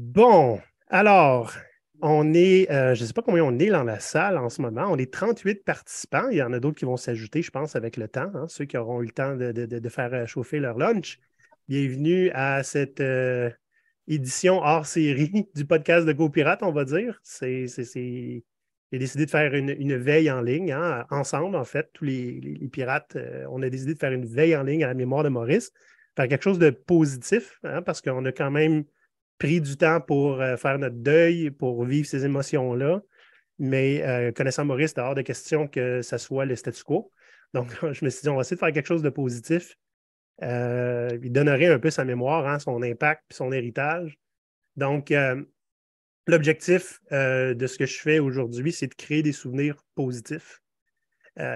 Bon, alors, je ne sais pas combien on est dans la salle en ce moment. On est 38 participants. Il y en a d'autres qui vont s'ajouter, je pense, avec le temps, hein, ceux qui auront eu le temps de faire chauffer leur lunch. Bienvenue à cette édition hors série du podcast de GoPirate, on va dire. J'ai décidé de faire une veille en ligne, hein, ensemble, en fait, tous les pirates. On a décidé de faire une veille en ligne à la mémoire de Maurice, faire quelque chose de positif, hein, parce qu'on a quand même pris du temps pour faire notre deuil, pour vivre ces émotions-là. Mais connaissant Maurice, c'est hors de question que ça soit le statu quo. Donc, je me suis dit, on va essayer de faire quelque chose de positif. Il donnerait un peu sa mémoire, hein, son impact et son héritage. Donc, l'objectif de ce que je fais aujourd'hui, c'est de créer des souvenirs positifs.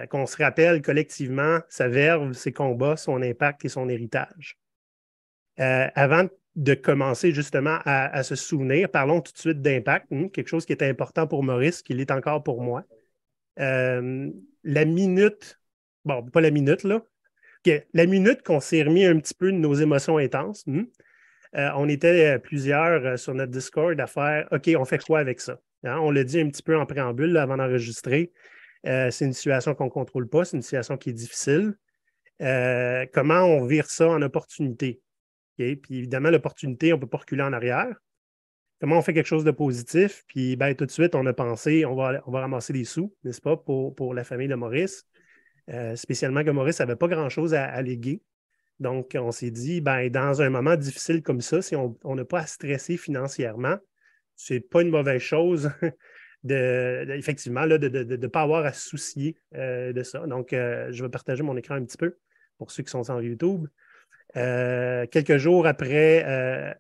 Qu'on se rappelle collectivement sa verve, ses combats, son impact et son héritage. Avant de commencer justement à se souvenir, parlons tout de suite d'impact, quelque chose qui est important pour Maurice, qui l'est encore pour moi. Euh, la minute, bon, pas la minute, là, la minute qu'on s'est remis un petit peu de nos émotions intenses, on était plusieurs sur notre Discord à faire OK, on fait quoi avec ça? Hein? On l'a dit un petit peu en préambule là, avant d'enregistrer. C'est une situation qu'on ne contrôle pas, c'est une situation qui est difficile. Comment on vire ça en opportunité? Okay? Puis évidemment, l'opportunité, on ne peut pas reculer en arrière. Comment on fait quelque chose de positif? Puis ben, tout de suite, on a pensé, on va ramasser des sous, n'est-ce pas, pour la famille de Maurice. Spécialement que Maurice n'avait pas grand-chose à léguer. Donc, on s'est dit, ben, dans un moment difficile comme ça, si on n'a pas à stresser financièrement, c'est pas une mauvaise chose effectivement là, de ne pas avoir à se soucier de ça. Donc, je vais partager mon écran un petit peu pour ceux qui sont sur YouTube. Quelques jours après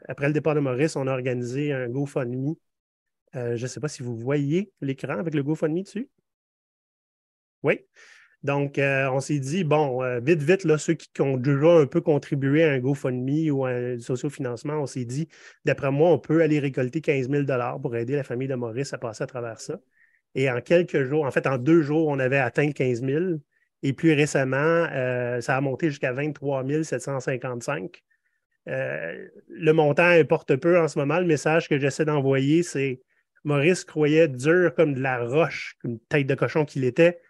le départ de Maurice, on a organisé un GoFundMe. Je ne sais pas si vous voyez l'écran avec le GoFundMe dessus. Oui. Donc, on s'est dit, bon, vite, vite, là, ceux qui ont déjà un peu contribué à un GoFundMe ou à un sociofinancement, on s'est dit, d'après moi, on peut aller récolter 15 000 pour aider la famille de Maurice à passer à travers ça. Et en quelques jours, en fait, en 2 jours, on avait atteint 15 000. Et plus récemment, ça a monté jusqu'à 23 755. Le montant importe peu en ce moment. Le message que j'essaie d'envoyer, c'est Maurice croyait dur comme de la roche, comme une tête de cochon qu'il était,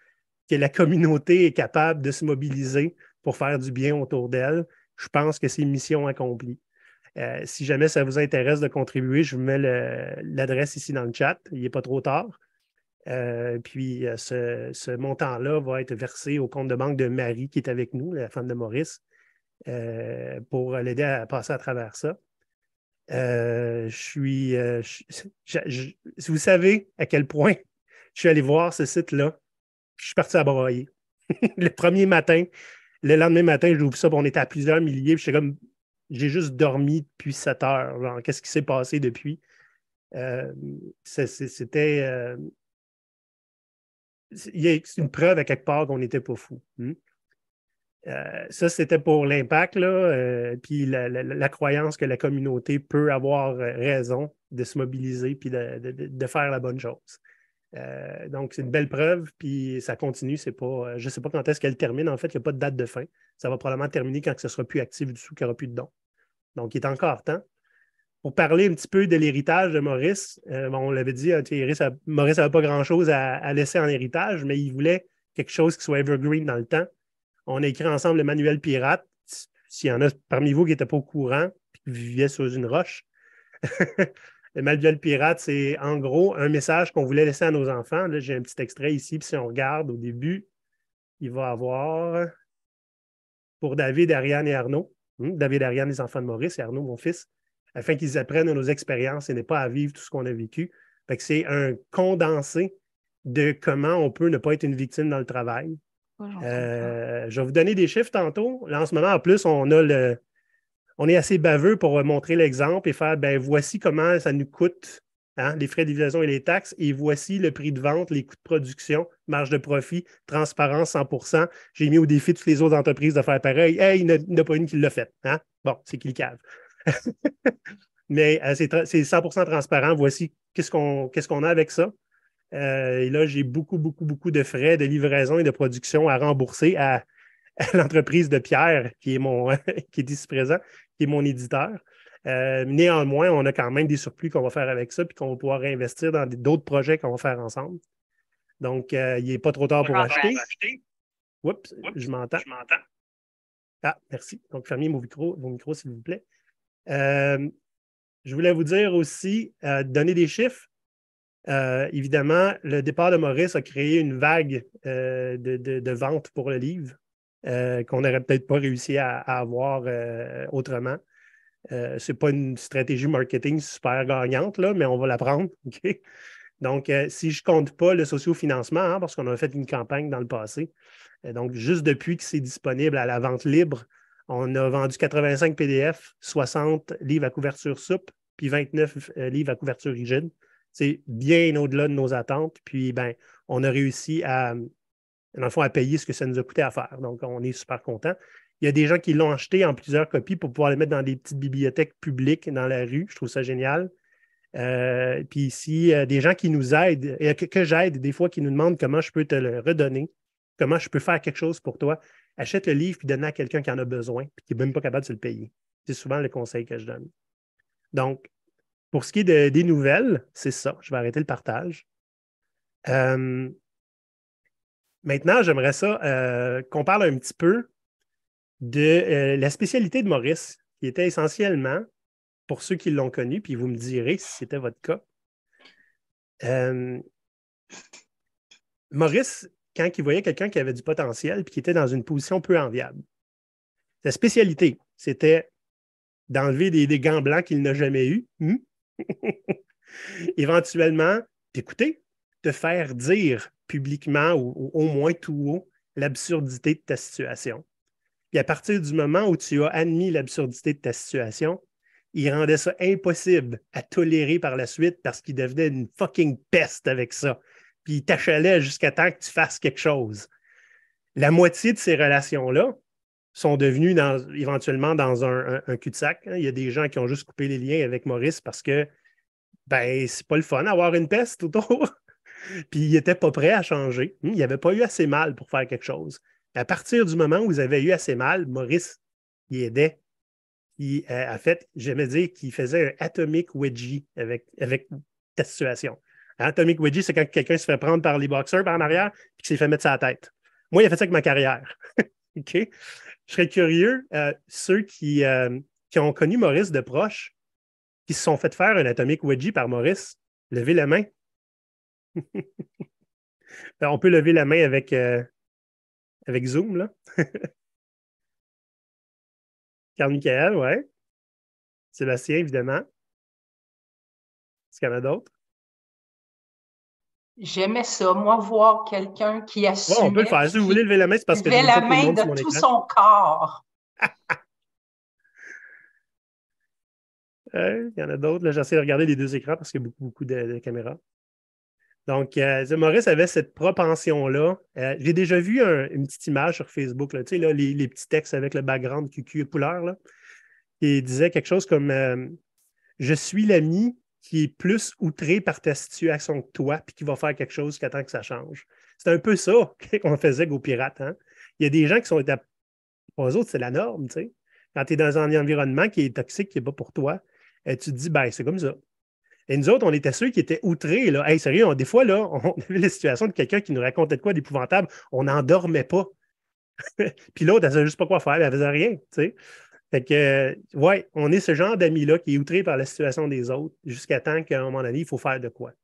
que la communauté est capable de se mobiliser pour faire du bien autour d'elle. Je pense que c'est mission accomplie. Si jamais ça vous intéresse de contribuer, je vous mets l'adresse ici dans le chat. Il n'est pas trop tard. Puis ce montant-là va être versé au compte de banque de Marie qui est avec nous, la femme de Maurice, pour l'aider à passer à travers ça. Si vous savez à quel point je suis allé voir ce site-là, je suis parti à broyer. Le premier matin, le lendemain matin, j'ouvre ça, puis on était à plusieurs milliers, puis j'étais comme, j'ai juste dormi depuis 7 heures. Genre, qu'est-ce qui s'est passé depuis? Euh, C'était. Il y a une preuve à quelque part qu'on n'était pas fou. Ça, c'était pour l'impact, là, puis la croyance que la communauté peut avoir raison de se mobiliser puis de faire la bonne chose. Donc, c'est une belle preuve, puis ça continue. C'est pas, je ne sais pas quand est-ce qu'elle termine. En fait, il n'y a pas de date de fin. Ça va probablement terminer quand ce ne sera plus actif du tout, qu'il n'y aura plus de dons. Donc, il est encore temps. Pour parler un petit peu de l'héritage de Maurice, bon, on l'avait dit, Maurice n'avait pas grand-chose à laisser en héritage, mais il voulait quelque chose qui soit evergreen dans le temps. On a écrit ensemble le manuel pirate. S'il y en a parmi vous qui n'étaient pas au courant et qui vivaient sur une roche, le manuel pirate, c'est en gros un message qu'on voulait laisser à nos enfants. Là, j'ai un petit extrait ici, puis si on regarde au début, il va avoir pour David, Ariane et Arnaud. David, Ariane, les enfants de Maurice, et Arnaud, mon fils, afin qu'ils apprennent de nos expériences et n'aient pas à vivre tout ce qu'on a vécu. Fait que c'est un condensé de comment on peut ne pas être une victime dans le travail. Oh, j'entends pas. Je vais vous donner des chiffres tantôt. Là, en ce moment, en plus, on est assez baveux pour montrer l'exemple et faire, ben voici comment ça nous coûte, hein, les frais de livraison et les taxes, et voici le prix de vente, les coûts de production, marge de profit, transparence 100%. J'ai mis au défi toutes les autres entreprises de faire pareil. Hey, il n'y en a pas une qui l'a fait. Hein? Bon, c'est cliquable. Mais c'est 100% transparent. Voici qu'est-ce qu'on a avec ça. Et là, j'ai beaucoup, beaucoup, beaucoup de frais de livraison et de production à rembourser à l'entreprise de Pierre, qui est qui est ici présent, qui est mon éditeur. Néanmoins, on a quand même des surplus qu'on va faire avec ça, puis qu'on va pouvoir réinvestir dans d'autres projets qu'on va faire ensemble. Donc, il n'est pas trop tard pour acheter. Oups, je m'entends. Ah, merci. Donc, fermez vos micros, s'il vous plaît. Je voulais vous dire aussi, donner des chiffres. Évidemment, le départ de Maurice a créé une vague de ventes pour le livre qu'on n'aurait peut-être pas réussi à avoir autrement. Ce n'est pas une stratégie marketing super gagnante, là, mais on va la prendre. Okay? Donc, si je ne compte pas le sociofinancement, hein, parce qu'on a fait une campagne dans le passé, donc juste depuis que c'est disponible à la vente libre, on a vendu 85 PDF, 60 livres à couverture souple, puis 29 livres à couverture rigide. C'est bien au-delà de nos attentes. Puis, ben, on a réussi dans le fond, à payer ce que ça nous a coûté à faire. Donc, on est super contents. Il y a des gens qui l'ont acheté en plusieurs copies pour pouvoir les mettre dans des petites bibliothèques publiques dans la rue. Je trouve ça génial. Puis ici, des gens qui nous aident, et que j'aide des fois, qui nous demandent comment je peux te le redonner, comment je peux faire quelque chose pour toi. Achète le livre puis donne à quelqu'un qui en a besoin puis qui n'est même pas capable de se le payer. C'est souvent le conseil que je donne. Donc, pour ce qui est des nouvelles, c'est ça. Je vais arrêter le partage. Maintenant, j'aimerais ça qu'on parle un petit peu de la spécialité de Maurice, qui était essentiellement, pour ceux qui l'ont connu, puis vous me direz si c'était votre cas. Maurice, quand il voyait quelqu'un qui avait du potentiel puis qui était dans une position peu enviable, sa spécialité, c'était d'enlever des gants blancs qu'il n'a jamais eus. Éventuellement, t'écouter, te faire dire publiquement ou au moins tout haut l'absurdité de ta situation. Puis à partir du moment où tu as admis l'absurdité de ta situation, il rendait ça impossible à tolérer par la suite parce qu'il devenait une fucking peste avec ça. Puis il t'achalait jusqu'à temps que tu fasses quelque chose. La moitié de ces relations-là sont devenues éventuellement dans un cul-de-sac. Hein. Il y a des gens qui ont juste coupé les liens avec Maurice parce que ben, c'est pas le fun d'avoir une peste autour. Puis il n'était pas prêt à changer. Il n'avait pas eu assez mal pour faire quelque chose. À partir du moment où vous avez eu assez mal, Maurice, il aidait. En fait, j'aimais dire qu'il faisait un atomic wedgie avec ta situation. Un atomic wedgie, c'est quand quelqu'un se fait prendre par les boxeurs par en arrière et qu'il s'est fait mettre sa tête. Moi, il a fait ça avec ma carrière. OK? Je serais curieux, ceux qui ont connu Maurice de proche, qui se sont fait faire un atomic wedgie par Maurice, levez la main. On peut lever la main avec Zoom, là. Carl Michael, ouais. Sébastien, évidemment. Est-ce qu'il y en a d'autres? J'aimais ça, moi, voir quelqu'un qui Ouais, on peut le assumait faire. puis Si vous voulez qui lever la main, c'est parce que je levait ne vois la pas tout le main monde de sur mon tout écran. son corps. Il y en a d'autres. Là, j'essaie de regarder les deux écrans parce qu'il y a beaucoup de caméras. Donc, Maurice avait cette propension-là. J'ai déjà vu une petite image sur Facebook, là, tu sais, là, les petits textes avec le background QQ couleur, là, qui disait quelque chose comme je suis l'ami qui est plus outré par ta situation que toi, puis qui va faire quelque chose qui attend que ça change. C'est un peu ça qu'on faisait avec Pirates. Hein? Il y a des gens qui sont. Pour eux autres, c'est la norme, tu sais. Quand tu es dans un environnement qui est toxique, qui n'est pas pour toi, tu te dis, ben, c'est comme ça. Et nous autres, on était ceux qui étaient outrés. Là. Hey, sérieux, des fois, là, on avait la situation de quelqu'un qui nous racontait de quoi d'épouvantable. On n'en dormait pas. Puis l'autre, elle ne savait juste pas quoi faire. Elle ne faisait rien. Tu sais. Fait que, ouais, on est ce genre d'amis-là qui est outré par la situation des autres jusqu'à temps qu'à un moment donné, il faut faire de quoi.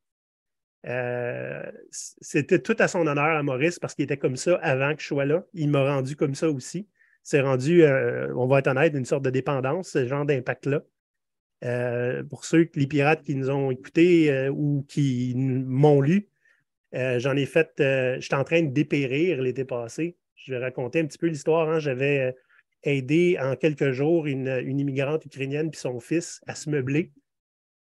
C'était tout à son honneur à Maurice parce qu'il était comme ça avant que je sois là. Il m'a rendu comme ça aussi. C'est rendu, on va être honnête, une sorte de dépendance, ce genre d'impact-là. Pour ceux, les pirates qui nous ont écoutés ou qui m'ont lu, j'en ai fait, j'étais en train de dépérir l'été passé. Je vais raconter un petit peu l'histoire. Hein. J'avais aidé en quelques jours une immigrante ukrainienne puis son fils à se meubler.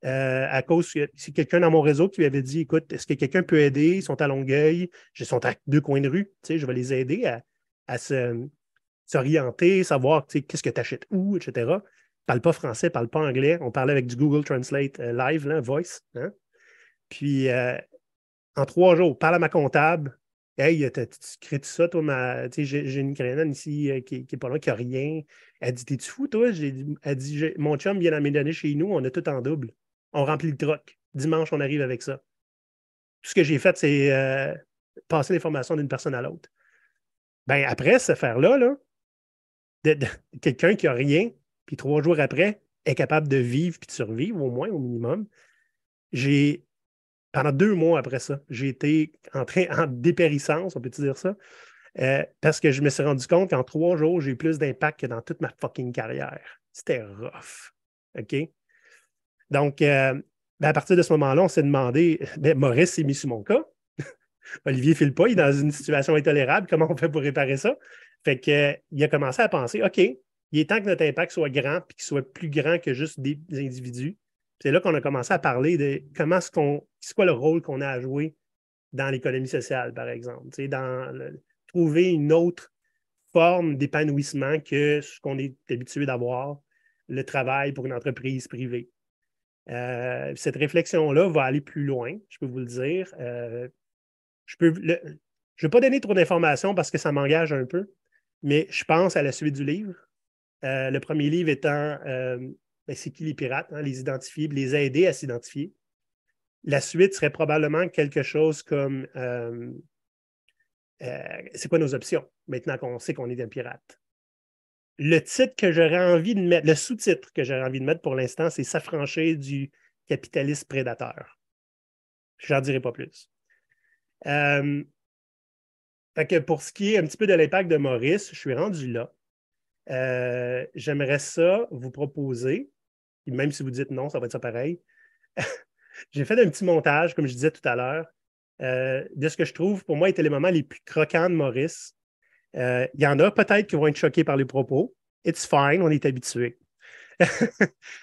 À cause que c'est quelqu'un dans mon réseau qui lui avait dit écoute, est-ce que quelqu'un peut aider? Ils sont à Longueuil, ils sont à deux coins de rue, je vais les aider à s'orienter, savoir qu'est-ce que tu achètes où, etc. Ils ne parlent pas français, ils ne parlent pas anglais. On parlait avec du Google Translate live, là, voice. Hein? Puis en 3 jours, parle à ma comptable, Hey, tu crées tout ça, toi, j'ai une Ukrainienne ici qui est pas loin, qui a rien. Elle dit, t'es-tu fou, toi? Elle dit, mon chum vient d'amener donner chez nous, on a tout en double. On remplit le troc. Dimanche, on arrive avec ça. Tout ce que j'ai fait, c'est passer l'information d'une personne à l'autre. Ben, après cette affaire-là, là, quelqu'un qui a rien, puis 3 jours après, est capable de vivre puis de survivre, au moins, au minimum. Pendant 2 mois après ça, j'ai été en dépérissance, on peut dire ça, parce que je me suis rendu compte qu'en 3 jours, j'ai eu plus d'impact que dans toute ma fucking carrière. C'était rough. OK? Donc, à partir de ce moment-là, on s'est demandé, Maurice s'est mis sous mon cas. Olivier file pas, il est dans une situation intolérable. Comment on fait pour réparer ça? Fait qu'il a commencé à penser, OK, il est temps que notre impact soit grand puis qu'il soit plus grand que juste des individus. C'est là qu'on a commencé à parler de c'est quoi le rôle qu'on a à jouer dans l'économie sociale, par exemple. Trouver une autre forme d'épanouissement que ce qu'on est habitué d'avoir, le travail pour une entreprise privée. Cette réflexion-là va aller plus loin, je peux vous le dire. Je ne vais pas donner trop d'informations parce que ça m'engage un peu, mais je pense à la suite du livre. Le premier livre étant c'est qui les pirates, hein, les identifier, les aider à s'identifier. La suite serait probablement quelque chose comme c'est quoi nos options maintenant qu'on sait qu'on est des pirates. Le titre que j'aurais envie de mettre, le sous-titre que j'aurais envie de mettre pour l'instant, c'est s'affranchir du capitalisme prédateur. Je n'en dirai pas plus. Fait que pour ce qui est un petit peu de l'impact de Maurice, je suis rendu là. J'aimerais ça vous proposer, même si vous dites non, ça va être ça pareil. J'ai fait un petit montage, comme je disais tout à l'heure, de ce que je trouve, pour moi, étaient les moments les plus croquants de Maurice. Il y en a peut-être qui vont être choqués par les propos. It's fine, on est habitué.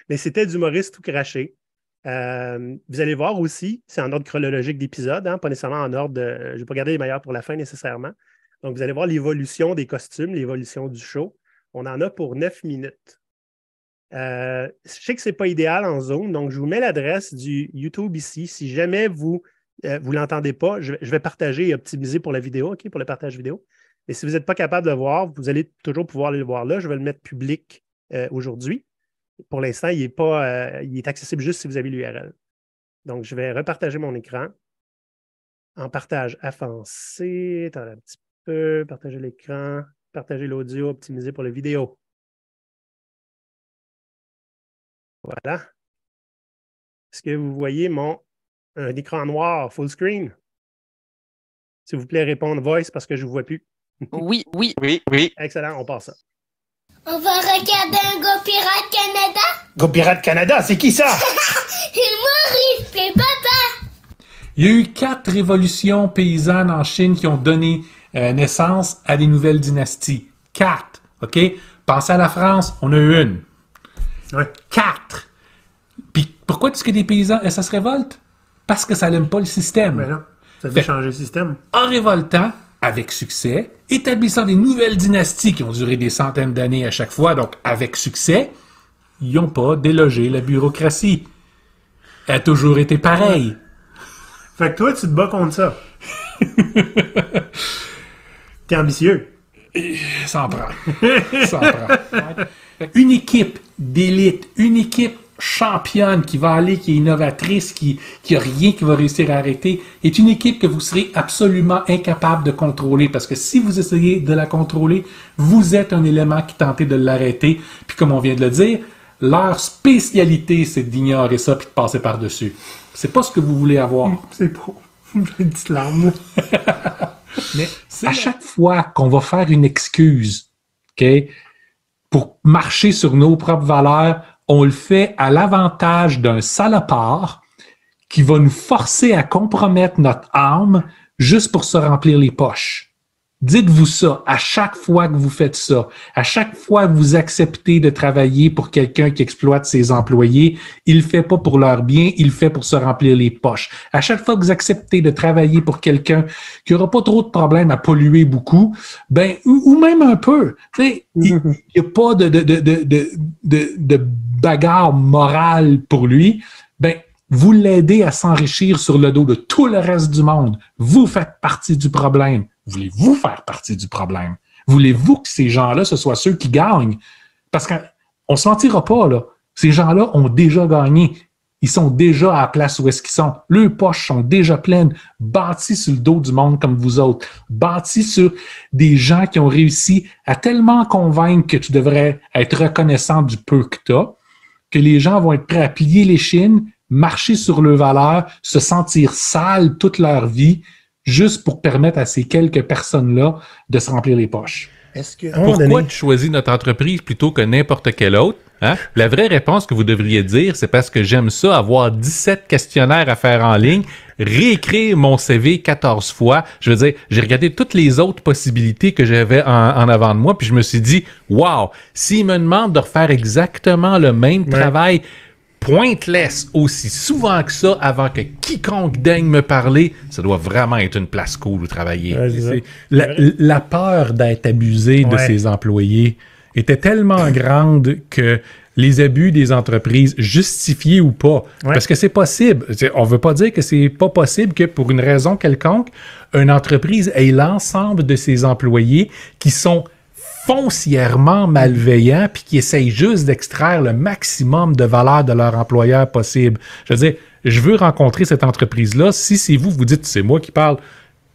Mais c'était du Maurice tout craché. Vous allez voir aussi, c'est en ordre chronologique d'épisode, hein, pas nécessairement en ordre de. Je ne vais pas garder les meilleurs pour la fin nécessairement. Donc, vous allez voir l'évolution des costumes, l'évolution du show. On en a pour 9 minutes. Je sais que ce n'est pas idéal en Zoom, donc je vous mets l'adresse du YouTube ici. Si jamais vous ne l'entendez pas, je vais partager et optimiser pour la vidéo, OK, pour le partage vidéo. Et si vous n'êtes pas capable de le voir, vous allez toujours pouvoir aller le voir là. Je vais le mettre public aujourd'hui. Pour l'instant, il est accessible juste si vous avez l'URL. Donc, je vais repartager mon écran en partage avancé. Attendez un petit peu. Partager l'écran, partager l'audio, optimiser pour la vidéo. Voilà. Est-ce que vous voyez un écran noir full screen? S'il vous plaît, répondre voice parce que je ne vous vois plus. Oui. Excellent, on passe ça. On va regarder un Go Pirate Canada? Go Pirate Canada, c'est qui ça? C'est Maurice et papa! Il y a eu 4 révolutions paysannes en Chine qui ont donné naissance à des nouvelles dynasties. 4, OK? Pensez à la France, on a eu une. Ouais. 4. Puis pourquoi est-ce que des paysans, ça se révolte? Parce que ça n'aime pas le système. Ben non, ça fait changer le système. En révoltant, avec succès, établissant des nouvelles dynasties qui ont duré des centaines d'années à chaque fois, donc avec succès, ils n'ont pas délogé la bureaucratie. Elle a toujours été pareille. Fait que toi, tu te bats contre ça. T'es ambitieux. Ça en prend. Une équipe d'élite, une équipe championne qui va aller, qui est innovatrice, qui a rien qui va réussir à arrêter, est une équipe que vous serez absolument incapable de contrôler parce que si vous essayez de la contrôler, vous êtes un élément qui tentez de l'arrêter. Puis comme on vient de le dire, leur spécialité, c'est d'ignorer ça puis de passer par-dessus. C'est pas ce que vous voulez avoir. C'est beau. J'ai une petite larme. Mais à chaque fois qu'on va faire une excuse, OK, pour marcher sur nos propres valeurs, on le fait à l'avantage d'un salopard qui va nous forcer à compromettre notre âme juste pour se remplir les poches. Dites-vous ça à chaque fois que vous faites ça, à chaque fois que vous acceptez de travailler pour quelqu'un qui exploite ses employés, il le fait pas pour leur bien, il le fait pour se remplir les poches. À chaque fois que vous acceptez de travailler pour quelqu'un qui aura pas trop de problèmes à polluer beaucoup, ben ou même un peu, tu sais, il y a pas de bagarre morale pour lui, ben Vous l'aidez à s'enrichir sur le dos de tout le reste du monde. Vous faites partie du problème. Voulez-vous faire partie du problème? Voulez-vous que ces gens-là, ce soient ceux qui gagnent? Parce qu'on ne se mentira pas, là. Ces gens-là ont déjà gagné. Ils sont déjà à la place où est-ce qu'ils sont. Leurs poches sont déjà pleines, bâties sur le dos du monde comme vous autres, bâties sur des gens qui ont réussi à tellement convaincre que tu devrais être reconnaissant du peu que tu as, que les gens vont être prêts à plier les chines, marcher sur leurs valeurs, se sentir sales toute leur vie, juste pour permettre à ces quelques personnes-là de se remplir les poches. Pourquoi tu choisis notre entreprise plutôt que n'importe quelle autre? Hein? La vraie réponse que vous devriez dire, c'est parce que j'aime ça, avoir 17 questionnaires à faire en ligne, réécrire mon CV 14 fois. Je veux dire, j'ai regardé toutes les autres possibilités que j'avais en avant de moi, puis je me suis dit, wow, s'ils me demandent de refaire exactement le même travail, pointless aussi souvent que ça avant que quiconque daigne me parler, ça doit vraiment être une place cool où travailler. Ouais, la peur d'être abusé de ses employés était tellement grande que les abus des entreprises, justifiés ou pas, parce que c'est possible. On veut pas dire que c'est pas possible que pour une raison quelconque, une entreprise ait l'ensemble de ses employés qui sont foncièrement malveillants puis qui essayent juste d'extraire le maximum de valeur de leur employeur possible. Je veux dire, je veux rencontrer cette entreprise-là. Si c'est vous, vous dites, c'est moi qui parle,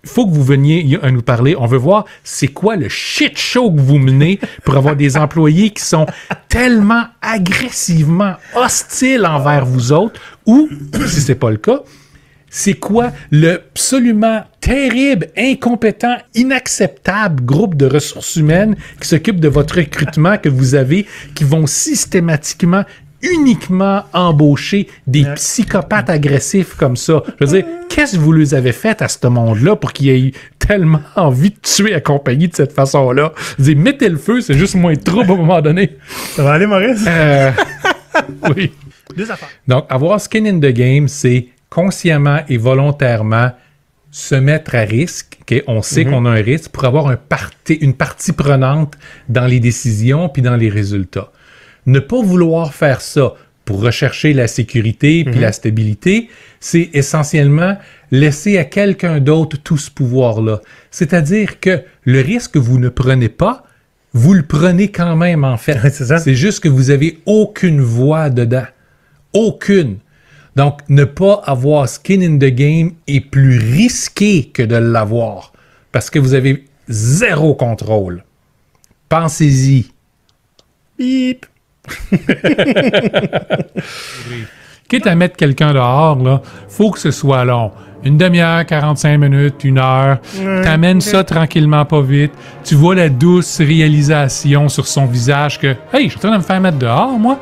il faut que vous veniez nous parler. On veut voir c'est quoi le shit show que vous menez pour avoir des employés qui sont tellement agressivement hostiles envers vous autres ou, si c'est pas le cas, c'est quoi le absolument terrible, incompétent, inacceptable groupe de ressources humaines qui s'occupe de votre recrutement que vous avez, qui vont systématiquement, uniquement embaucher des psychopathes agressifs comme ça. Je veux dire, qu'est-ce que vous les avez fait à ce monde-là pour qu'ils aient tellement envie de tuer la compagnie de cette façon-là? Je veux dire, mettez le feu, c'est juste moins de trouble à un moment donné. Ça va aller, Maurice? Oui. Deux affaires. Donc, avoir skin in the game, c'est consciemment et volontairement se mettre à risque. Okay? On sait qu'on a un risque pour avoir une partie prenante dans les décisions puis dans les résultats. Ne pas vouloir faire ça pour rechercher la sécurité puis la stabilité, c'est essentiellement laisser à quelqu'un d'autre tout ce pouvoir-là. C'est-à-dire que le risque que vous ne prenez pas, vous le prenez quand même, en fait. C'est ça. C'est juste que vous n'avez aucune voix dedans. Aucune. Donc, ne pas avoir skin in the game est plus risqué que de l'avoir parce que vous avez zéro contrôle. Pensez-y. Bip! Quitte à mettre quelqu'un dehors, là, faut que ce soit long. Une demi-heure, 45 minutes, 1 heure. T'amènes ça tranquillement, pas vite. Tu vois la douce réalisation sur son visage que « Hey, je suis en train de me faire mettre dehors, moi. »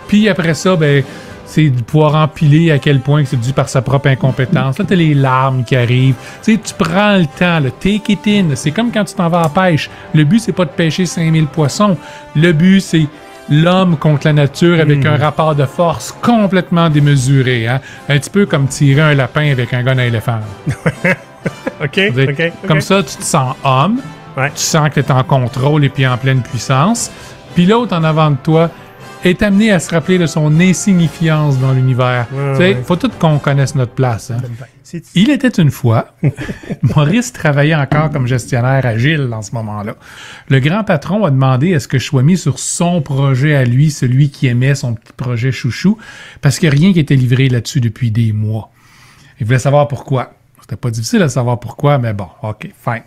Puis après ça, ben, c'est de pouvoir empiler à quel point c'est dû par sa propre incompétence. Là, t'as les larmes qui arrivent. Tu sais, tu prends le temps, là, take it in. C'est comme quand tu t'en vas à la pêche. Le but, c'est pas de pêcher 5000 poissons. Le but, c'est l'homme contre la nature avec un rapport de force complètement démesuré. Hein? Un petit peu comme tirer un lapin avec un gun à éléphant. Comme ça, tu te sens homme. Tu sens que tu es en contrôle et puis en pleine puissance. Puis l'autre en avant de toi est amené à se rappeler de son insignifiance dans l'univers. Il faut tout qu'on connaisse notre place. Hein? Il était une fois, Maurice travaillait encore comme gestionnaire agile en ce moment-là. Le grand patron a demandé à ce que je sois mis sur son projet à lui, celui qui aimait son petit projet chouchou, parce qu'il n'y a rien qui était livré là-dessus depuis des mois. Il voulait savoir pourquoi. C'était pas difficile de savoir pourquoi, mais bon, OK, fine.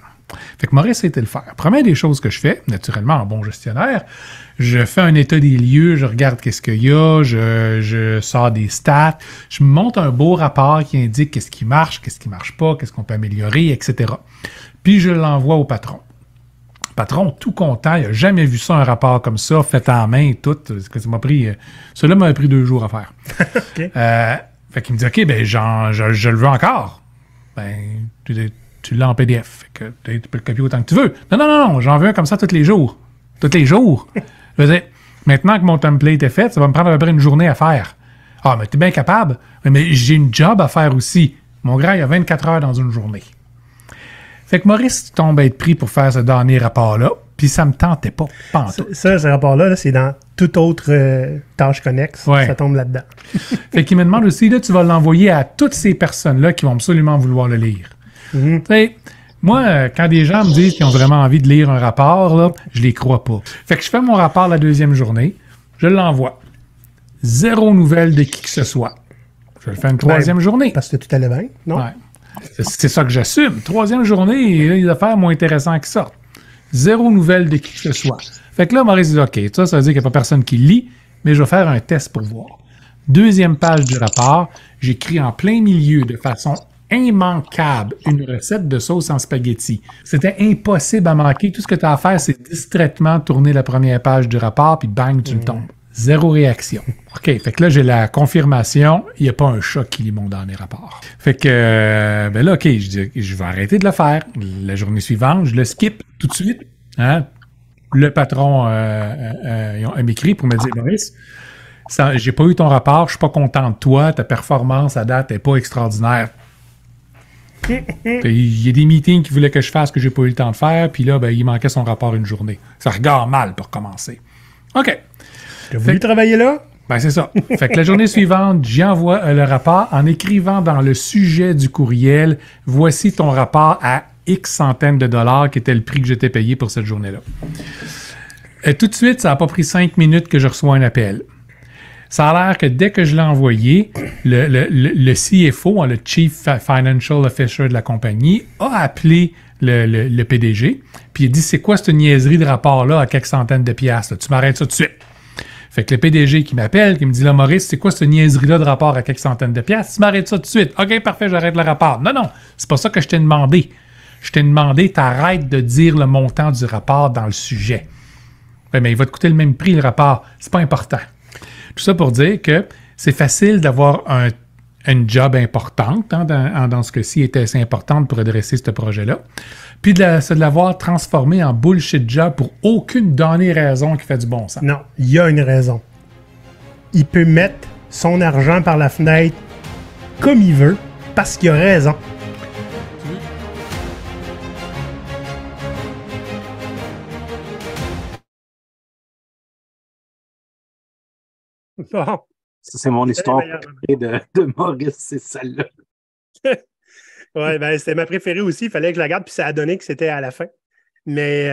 Fait que Maurice a été le faire. Première des choses que je fais, naturellement en bon gestionnaire, je fais un état des lieux, je regarde qu'est-ce qu'il y a, je sors des stats, je me monte un beau rapport qui indique qu'est-ce qui marche pas, qu'est-ce qu'on peut améliorer, etc. Puis je l'envoie au patron. Le patron, tout content, il n'a jamais vu ça, un rapport comme ça, fait en main, tout. Cela m'a pris 2 jours à faire. Fait qu'il me dit, OK, ben je le veux encore. Ben, tu l'as en PDF. Fait que tu peux le copier autant que tu veux. Non, j'en veux un comme ça tous les jours. Tous les jours. Je veux dire, maintenant que mon template est fait, ça va me prendre à peu près une journée à faire. Ah, mais t'es bien capable. Mais j'ai une job à faire aussi. Mon grand, il y a 24 heures dans une journée. Fait que Maurice tombe à être pris pour faire ce dernier rapport-là. Puis ça me tentait pas pantoute. Ça, ce rapport-là, là, c'est dans toute autre tâche connexe. Ouais. Ça tombe là-dedans. Fait qu'il me demande aussi, là, tu vas l'envoyer à toutes ces personnes-là qui vont absolument vouloir le lire. Mhm. Tu sais, moi, quand des gens me disent qu'ils ont vraiment envie de lire un rapport, là, je les crois pas. Fait que je fais mon rapport la deuxième journée, je l'envoie. 0 nouvelle de qui que ce soit. Je le fais une troisième journée. Parce que tout allait bien, non? Ouais. C'est ça que j'assume. Troisième journée, il y a des affaires moins intéressantes qui sortent. 0 nouvelle de qui que ce soit. Fait que là, Maurice dit, OK, ça veut dire qu'il n'y a pas personne qui lit, mais je vais faire un test pour voir. Deuxième page du rapport, j'écris en plein milieu, de façon immanquable, une recette de sauce en spaghetti. C'était impossible à manquer. Tout ce que tu as à faire, c'est distraitement tourner la première page du rapport, puis bang, tu le tombes. 0 réaction. OK, fait que là, j'ai la confirmation. Il n'y a pas un chat qui lit mon dernier rapport. Fait que, ben là, OK, je dis, je vais arrêter de le faire. La journée suivante, je le skip tout de suite. Hein? Le patron m'écrit pour me dire, Maurice, j'ai pas eu ton rapport, je suis pas content de toi, ta performance à date n'est pas extraordinaire. Il y a des meetings qu'il voulait que je fasse que j'ai pas eu le temps de faire, puis là, ben, il manquait son rapport une journée. Ça regarde mal pour commencer. OK. Tu as voulu travailler là? Ben, c'est ça. Fait que la journée suivante, j'y envoie le rapport en écrivant dans le sujet du courriel, voici ton rapport à X centaines de dollars, qui était le prix que j'étais payé pour cette journée-là. Et tout de suite, ça n'a pas pris 5 minutes que je reçois un appel. Ça a l'air que dès que je l'ai envoyé, le CFO, le Chief Financial Officer de la compagnie, a appelé le PDG, puis il a dit, c'est quoi cette niaiserie de rapport-là à quelques centaines de piastres? Là? Tu m'arrêtes ça tout de suite. Fait que le PDG qui m'appelle, qui me dit, là, Maurice, c'est quoi cette niaiserie-là de rapport à quelques centaines de piastres? Tu m'arrêtes ça tout de suite. OK, parfait, j'arrête le rapport. Non, c'est pas ça que je t'ai demandé. Je t'ai demandé, t'arrêtes de dire le montant du rapport dans le sujet. Ouais, mais il va te coûter le même prix, le rapport. C'est pas important. Tout ça pour dire que c'est facile d'avoir une job importante, hein, dans ce cas-ci, était assez importante pour adresser ce projet-là, puis de l'avoir transformé en bullshit job pour aucune donnée raison qui fait du bon sens. Non, il y a une raison. Il peut mettre son argent par la fenêtre comme il veut, parce qu'il a raison. Bon. Ça, c'est mon histoire préférée de Maurice, c'est celle-là. Oui, ben, c'était ma préférée aussi. Il fallait que je la garde, puis ça a donné que c'était à la fin. Mais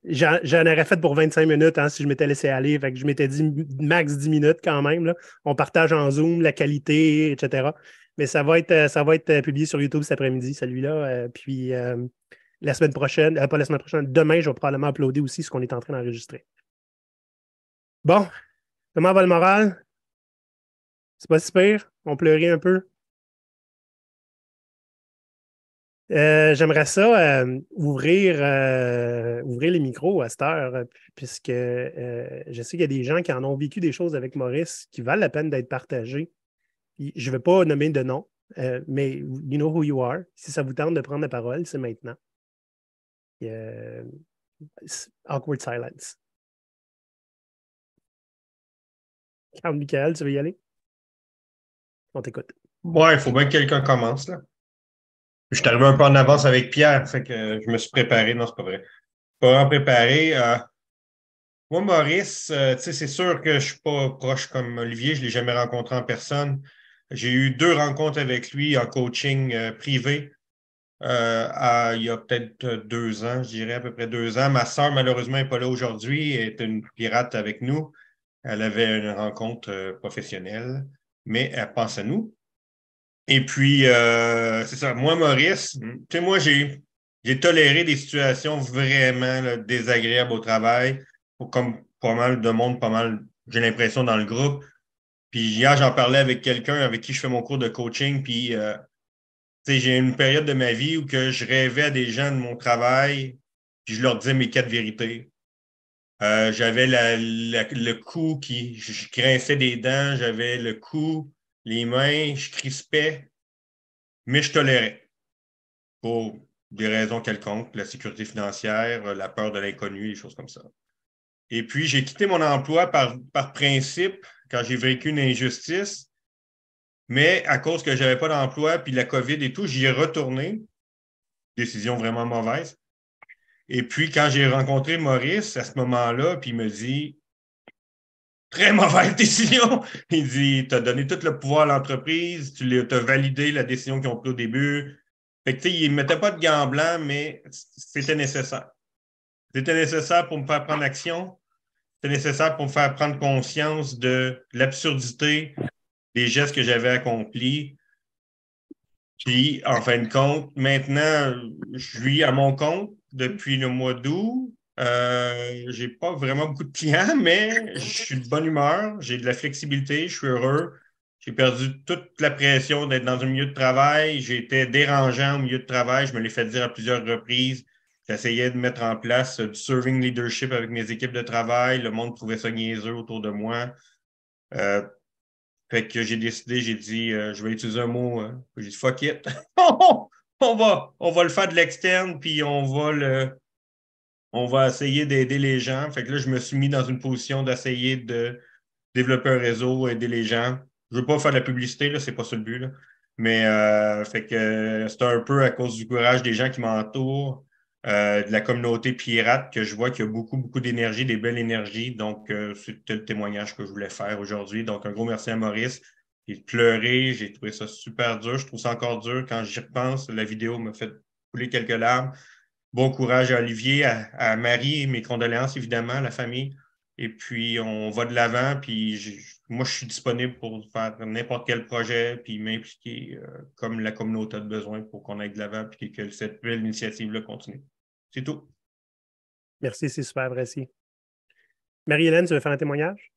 j'en aurais fait pour 25 minutes si je m'étais laissé aller. Fait que je m'étais dit max 10 minutes quand même. Là. On partage en Zoom, la qualité, etc. Mais ça va être publié sur YouTube cet après-midi, celui-là. Puis la semaine prochaine, pas la semaine prochaine, demain, je vais probablement uploader aussi ce qu'on est en train d'enregistrer. Bon, comment va le moral? C'est pas si pire? On pleurait un peu? J'aimerais ça ouvrir les micros à cette heure, puisque je sais qu'il y a des gens qui en ont vécu des choses avec Maurice qui valent la peine d'être partagées. Je ne vais pas nommer de nom, mais you know who you are. Si ça vous tente de prendre la parole, c'est maintenant. Awkward silence. Carl Michael, tu veux y aller? On t'écoute. Ouais, il faut bien que quelqu'un commence, là. Je suis arrivé un peu en avance avec Pierre, fait que je me suis préparé. Non, c'est pas vrai. Pas vraiment préparé. Moi, Maurice, tu sais, c'est sûr que je suis pas proche comme Olivier. Je l'ai jamais rencontré en personne. J'ai eu 2 rencontres avec lui en coaching privé il y a peut-être 2 ans, je dirais à peu près 2 ans. Ma sœur, malheureusement, n'est pas là aujourd'hui. Elle est une pirate avec nous. Elle avait une rencontre professionnelle, mais elle pense à nous. Et puis, c'est ça. Moi, Maurice, tu sais, moi, j'ai toléré des situations vraiment là, désagréables au travail, comme pas mal de monde, j'ai l'impression, dans le groupe. Puis hier, j'en parlais avec quelqu'un avec qui je fais mon cours de coaching, puis, tu sais, j'ai une période de ma vie où que je rêvais à des gens de mon travail, puis je leur disais mes 4 vérités. J'avais le cou je grinçais des dents, j'avais le cou, les mains, je crispais, mais je tolérais pour des raisons quelconques, la sécurité financière, la peur de l'inconnu, des choses comme ça. Et puis, j'ai quitté mon emploi par principe quand j'ai vécu une injustice, mais à cause que je n'avais pas d'emploi, puis la COVID et tout, j'y ai retourné. Décision vraiment mauvaise. Et puis, quand j'ai rencontré Maurice à ce moment-là, puis il me dit très mauvaise décision. Il dit tu as donné tout le pouvoir à l'entreprise, tu as validé la décision qu'ils ont prise au début. Fait que, tu sais, il ne mettait pas de gants blancs, mais c'était nécessaire. C'était nécessaire pour me faire prendre action. C'était nécessaire pour me faire prendre conscience de l'absurdité des gestes que j'avais accomplis. Puis, en fin de compte, maintenant, je suis à mon compte depuis le mois d'août. Je n'ai pas vraiment beaucoup de clients, mais je suis de bonne humeur, j'ai de la flexibilité, je suis heureux. J'ai perdu toute la pression d'être dans un milieu de travail. J'ai été dérangeant au milieu de travail. Je me l'ai fait dire à plusieurs reprises. J'essayais de mettre en place du serving leadership avec mes équipes de travail. Le monde trouvait ça niaiseux autour de moi. Fait que j'ai décidé, j'ai dit, je vais utiliser un mot, j'ai dit fuck it. on va le faire de l'externe, puis on va essayer d'aider les gens. Fait que là, je me suis mis dans une position d'essayer de développer un réseau, aider les gens. Je ne veux pas faire de la publicité, là, c'est pas ça le but, là. Mais fait que c'est un peu à cause du courage des gens qui m'entourent, de la communauté pirate, que je vois qu'il y a beaucoup, beaucoup d'énergie, des belles énergies. Donc, c'était le témoignage que je voulais faire aujourd'hui. Donc, un gros merci à Maurice. J'ai pleuré, j'ai trouvé ça super dur. Je trouve ça encore dur quand j'y repense. La vidéo m'a fait couler quelques larmes. Bon courage à Olivier, à Marie, mes condoléances évidemment, à la famille. Et puis, on va de l'avant. Puis, moi, je suis disponible pour faire n'importe quel projet, puis m'impliquer comme la communauté a besoin pour qu'on aille de l'avant, puis que cette belle initiative-là continue. C'est tout. Merci, c'est super apprécié. Marie-Hélène, tu veux faire un témoignage?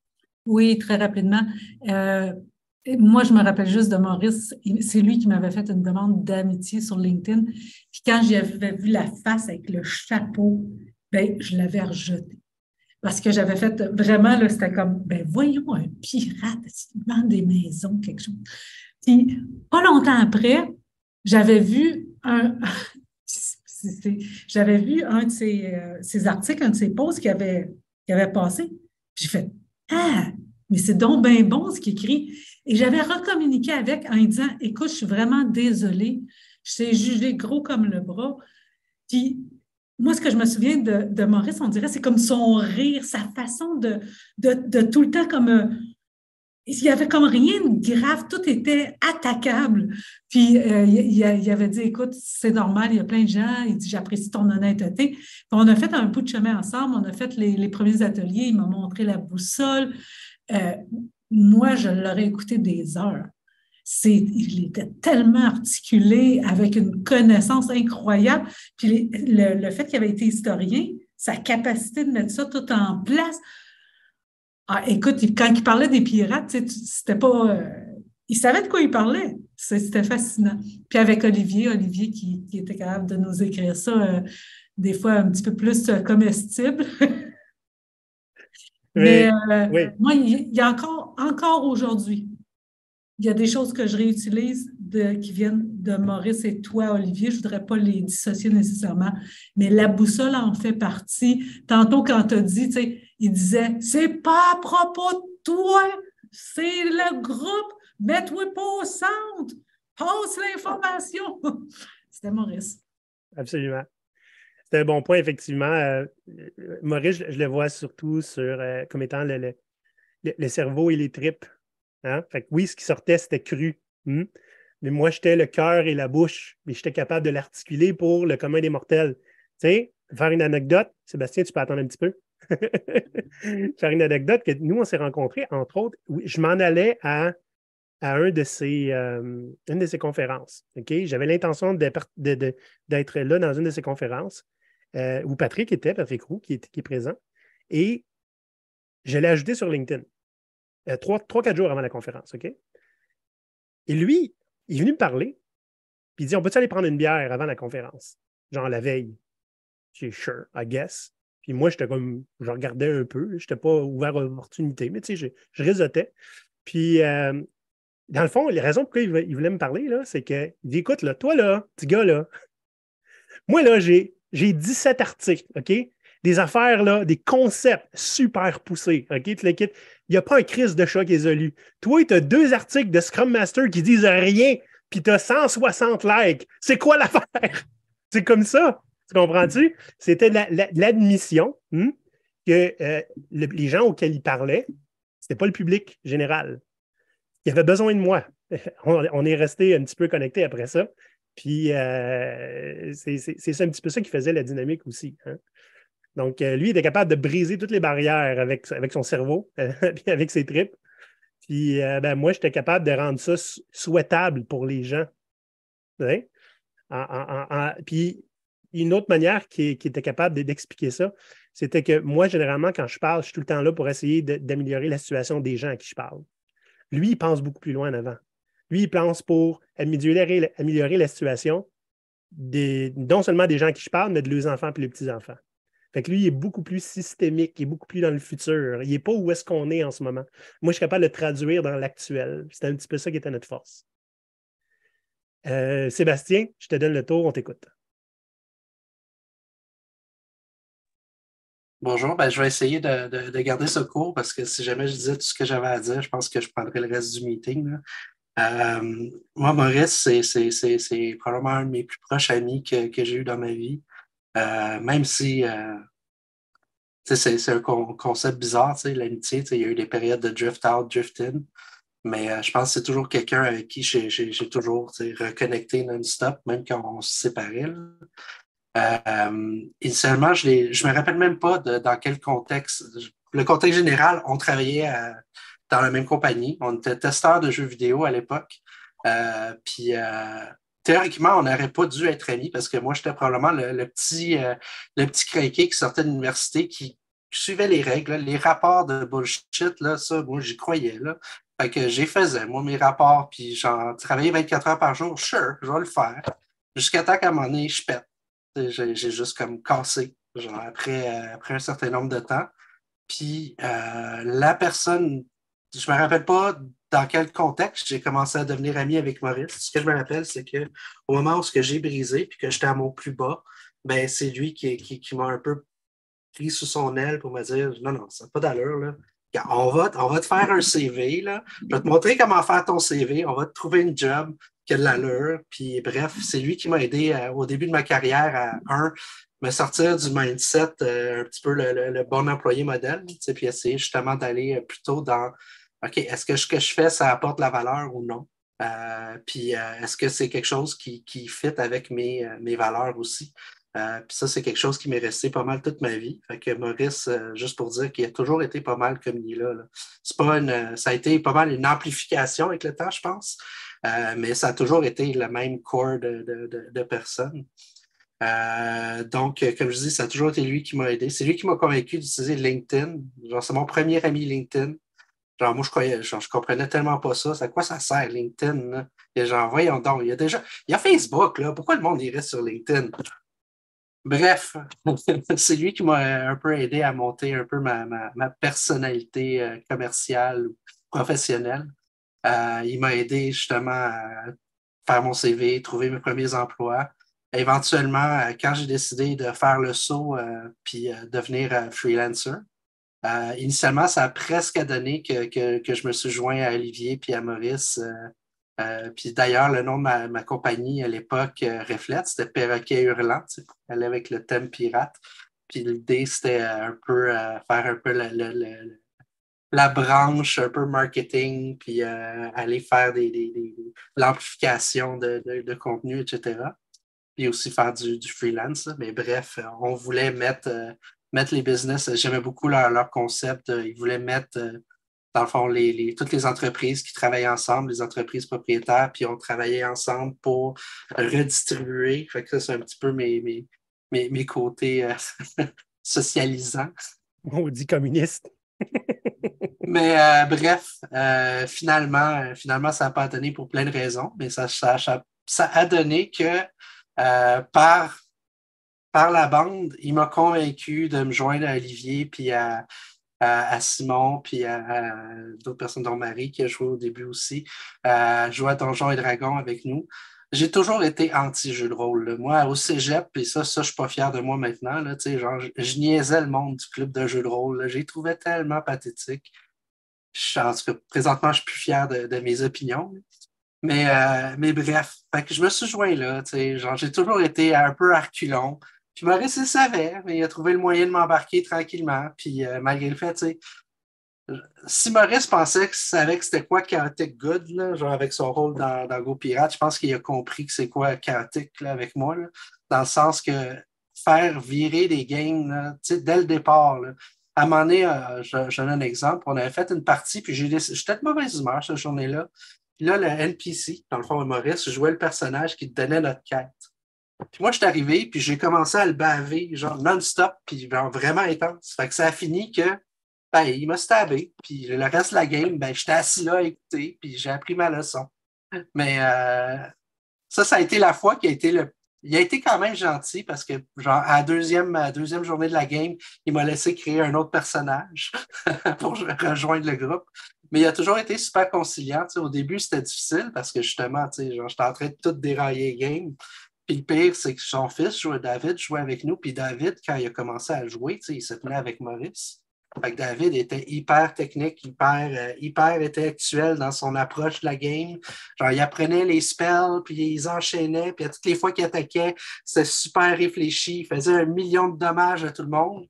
Oui, très rapidement. Moi, je me rappelle juste de Maurice. C'est lui qui m'avait fait une demande d'amitié sur LinkedIn. Puis quand j'avais vu la face avec le chapeau, ben, je l'avais rejeté. Parce que j'avais fait vraiment, là, c'était comme, ben voyons, un pirate, il vend des maisons, quelque chose. Puis, pas longtemps après, j'avais vu un de ses articles, un de ses posts qui avait passé. Puis j'ai fait, ah, mais c'est donc bien bon ce qu'il écrit. Et j'avais recommuniqué avec en lui disant, écoute, je suis vraiment désolée, je t'ai jugé gros comme le bras. Puis, moi, ce que je me souviens de Maurice, on dirait, c'est comme son rire, sa façon de tout le temps comme... il n'y avait comme rien de grave, tout était attaquable. Puis, il avait dit, écoute, c'est normal, il y a plein de gens, il dit, j'apprécie ton honnêteté. Puis, on a fait un bout de chemin ensemble, on a fait les premiers ateliers, il m'a montré la boussole. Moi, je l'aurais écouté des heures. Il était tellement articulé, avec une connaissance incroyable. Puis le fait qu'il avait été historien, sa capacité de mettre ça tout en place. Ah, écoute, quand il parlait des pirates, c'était pas... il savait de quoi il parlait. C'était fascinant. Puis avec Olivier qui était capable de nous écrire ça, des fois un petit peu plus comestible. Mais oui. Moi, il y a encore aujourd'hui, il y a des choses que je réutilise qui viennent de Maurice et toi, Olivier. Je ne voudrais pas les dissocier nécessairement, mais la boussole en fait partie. Tantôt, quand tu as dit, tu sais, il disait, c'est pas à propos de toi, c'est le groupe, mets-toi pas au centre, passe l'information. C'était Maurice. Absolument. C'est un bon point, effectivement. Maurice, je le vois surtout comme étant le cerveau et les tripes. Hein? Fait que oui, ce qui sortait, c'était cru. Mais moi, j'étais le cœur et la bouche, mais j'étais capable de l'articuler pour le commun des mortels. Tu sais, faire une anecdote, Sébastien, tu peux attendre un petit peu. Faire une anecdote que nous, on s'est rencontrés, entre autres, oui, je m'en allais à une de ses conférences. Okay? J'avais l'intention d'être là dans une de ses conférences où Patrick Roux, qui est présent, et je l'ai ajouté sur LinkedIn. 3-4 jours avant la conférence, OK? Et lui, il est venu me parler, puis il dit, on peut-tu aller prendre une bière avant la conférence? Genre la veille. J'ai sure, I guess. Puis moi, j'étais comme, je regardais un peu, je n'étais pas ouvert à l'opportunité, mais tu sais, je réseautais. Puis, dans le fond, les raisons pour lesquelles il voulait me parler, là, c'est qu'il dit, écoute, là, toi, là, petit gars, là, moi, là, j'ai 17 articles, OK? Des affaires, là, des concepts super poussés, OK? Il n'y a pas un crise de chat qui les a lus. Toi, tu as 2 articles de Scrum Master qui disent rien, puis tu as 160 likes. C'est quoi l'affaire? C'est comme ça. Tu comprends-tu? C'était l'admission que les gens auxquels il parlait, c'était pas le public général. Il avait besoin de moi. On est resté un petit peu connecté après ça. Puis c'est un petit peu ça qui faisait la dynamique aussi. Hein? Donc, lui, il était capable de briser toutes les barrières avec son cerveau, puis avec ses tripes. Puis moi, j'étais capable de rendre ça souhaitable pour les gens. Hein? Puis une autre manière qui était capable d'expliquer ça, c'était que moi, généralement, quand je parle, je suis tout le temps là pour essayer d'améliorer la situation des gens à qui je parle. Lui, il pense beaucoup plus loin en avant. Lui, il pense pour améliorer la situation non seulement des gens à qui je parle, mais de leurs enfants et les petits-enfants. Fait que lui, il est beaucoup plus systémique, il est beaucoup plus dans le futur. Il n'est pas où est-ce qu'on est en ce moment. Moi, je suis capable de le traduire dans l'actuel. C'était un petit peu ça qui était notre force. Sébastien, je te donne le tour, on t'écoute. Bonjour, je vais essayer de garder ce court parce que si jamais je disais tout ce que j'avais à dire, je pense que je prendrais le reste du meeting. Moi, Maurice, c'est probablement un de mes plus proches amis que j'ai eu dans ma vie. Même si c'est un concept bizarre, l'amitié, il y a eu des périodes de drift out, drift in, mais je pense que c'est toujours quelqu'un avec qui j'ai toujours reconnecté non-stop, même quand on se séparait. Initialement, je me rappelle même pas dans quel contexte. Le contexte général, on travaillait dans la même compagnie. On était testeurs de jeux vidéo à l'époque. Puis théoriquement, on n'aurait pas dû être amis parce que moi, j'étais probablement le petit craqué qui sortait de l'université qui suivait les règles, là, les rapports de bullshit, là, ça, moi, j'y croyais. Là. Fait que j'ai faisais, moi, mes rapports, puis j'en travaillais 24 heures par jour. Sure, je vais le faire. Jusqu'à temps qu'à un moment donné, je pète. J'ai juste comme cassé, genre après un certain nombre de temps. Puis la personne, je me rappelle pas dans quel contexte j'ai commencé à devenir ami avec Maurice. Ce que je me rappelle, c'est que au moment où j'ai brisé puis que j'étais à mon plus bas, ben c'est lui qui m'a un peu pris sous son aile pour me dire non, ça n'a pas d'allure, là. On va te faire un CV, là. Je vais te montrer comment faire ton CV. On va te trouver une job qui a de l'allure. Puis bref, c'est lui qui m'a aidé au début de ma carrière à me sortir du mindset un petit peu le bon employé modèle, puis essayer justement d'aller plutôt dans OK, est-ce que ce que je fais, ça apporte la valeur ou non? Puis est-ce que c'est quelque chose qui fit avec mes valeurs aussi? Puis ça, c'est quelque chose qui m'est resté pas mal toute ma vie. Fait que Maurice, juste pour dire qu'il a toujours été pas mal comme il est là. C'est pas ça a été pas mal une amplification avec le temps, je pense. Mais ça a toujours été le même corps de personnes. Donc, comme je dis, ça a toujours été lui qui m'a aidé. C'est lui qui m'a convaincu d'utiliser LinkedIn. Genre, c'est mon premier ami LinkedIn. Genre, moi, je comprenais tellement pas ça. C'est à quoi ça sert, LinkedIn? Là? Et genre, voyons donc, il y a Facebook, là. Pourquoi le monde irait sur LinkedIn? Bref, c'est lui qui m'a un peu aidé à monter un peu ma personnalité commerciale ou professionnelle. Il m'a aidé justement à faire mon CV, trouver mes premiers emplois. Éventuellement, quand j'ai décidé de faire le saut puis devenir freelancer, initialement, ça a presque donné que je me suis joint à Olivier puis à Maurice. Puis d'ailleurs, le nom de ma compagnie à l'époque reflète, c'était Perroquet Hurlant, pour aller avec le thème pirate. Puis l'idée, c'était un peu faire un peu la branche, un peu marketing, puis aller faire l'amplification de contenu, etc. Puis aussi faire du freelance. Mais bref, on voulait mettre les business. J'aimais beaucoup leur concept. Ils voulaient mettre... dans le fond, toutes les entreprises qui travaillent ensemble, les entreprises propriétaires, puis on travaillait ensemble pour redistribuer. Fait que ça, c'est un petit peu mes côtés socialisants. On dit communiste. Mais bref, finalement, ça n'a pas donné pour plein de raisons, mais ça a donné que par la bande, il m'a convaincu de me joindre à Olivier, puis à Simon, puis à d'autres personnes, dont Marie, qui a joué au début aussi, jouer à Donjons et Dragons avec nous. J'ai toujours été anti-jeu de rôle. Là. Moi, au cégep, puis ça, je suis pas fier de moi maintenant. Là, genre, je niaisais le monde du club de jeux de rôle. J'ai trouvé tellement pathétique. En tout cas, présentement, je suis plus fier de mes opinions. Mais bref, fait que je me suis joint là. Genre, j'ai toujours été un peu à reculons. Puis Maurice, il savait, mais il a trouvé le moyen de m'embarquer tranquillement. Puis malgré le fait, tu sais, si Maurice pensait qu'il savait que c'était quoi Chaotic Good, là, genre avec son rôle dans Go Pirate, je pense qu'il a compris que c'est quoi Chaotic là, avec moi, là, dans le sens que faire virer des games là, dès le départ. Là. À un moment donné, je donne un exemple, on avait fait une partie, puis j'étais de mauvaise humeur cette journée-là. Puis là, le NPC, dans le fond, Maurice, jouait le personnage qui donnait notre quête. Puis moi, je suis arrivé, puis j'ai commencé à le baver, genre non-stop, puis genre vraiment intense. Fait que ça a fini que ben, il m'a stabé, puis le reste de la game, ben, j'étais assis là à écouter, puis j'ai appris ma leçon. Mais ça a été la fois qui a été il a été quand même gentil parce que, genre, à la deuxième journée de la game, il m'a laissé créer un autre personnage pour rejoindre le groupe. Mais il a toujours été super conciliant. Tu sais, au début, c'était difficile parce que justement, tu sais, genre, j'étais en train de tout dérailler le game. Puis le pire, c'est que son fils, David, jouait avec nous. Puis David, quand il a commencé à jouer, tu sais, il se tenait avec Maurice. Fait que David était hyper technique, hyper intellectuel dans son approche de la game. Genre, il apprenait les spells, puis il les enchaînait, puis à toutes les fois qu'il attaquait, c'était super réfléchi. Il faisait 1 million de dommages à tout le monde.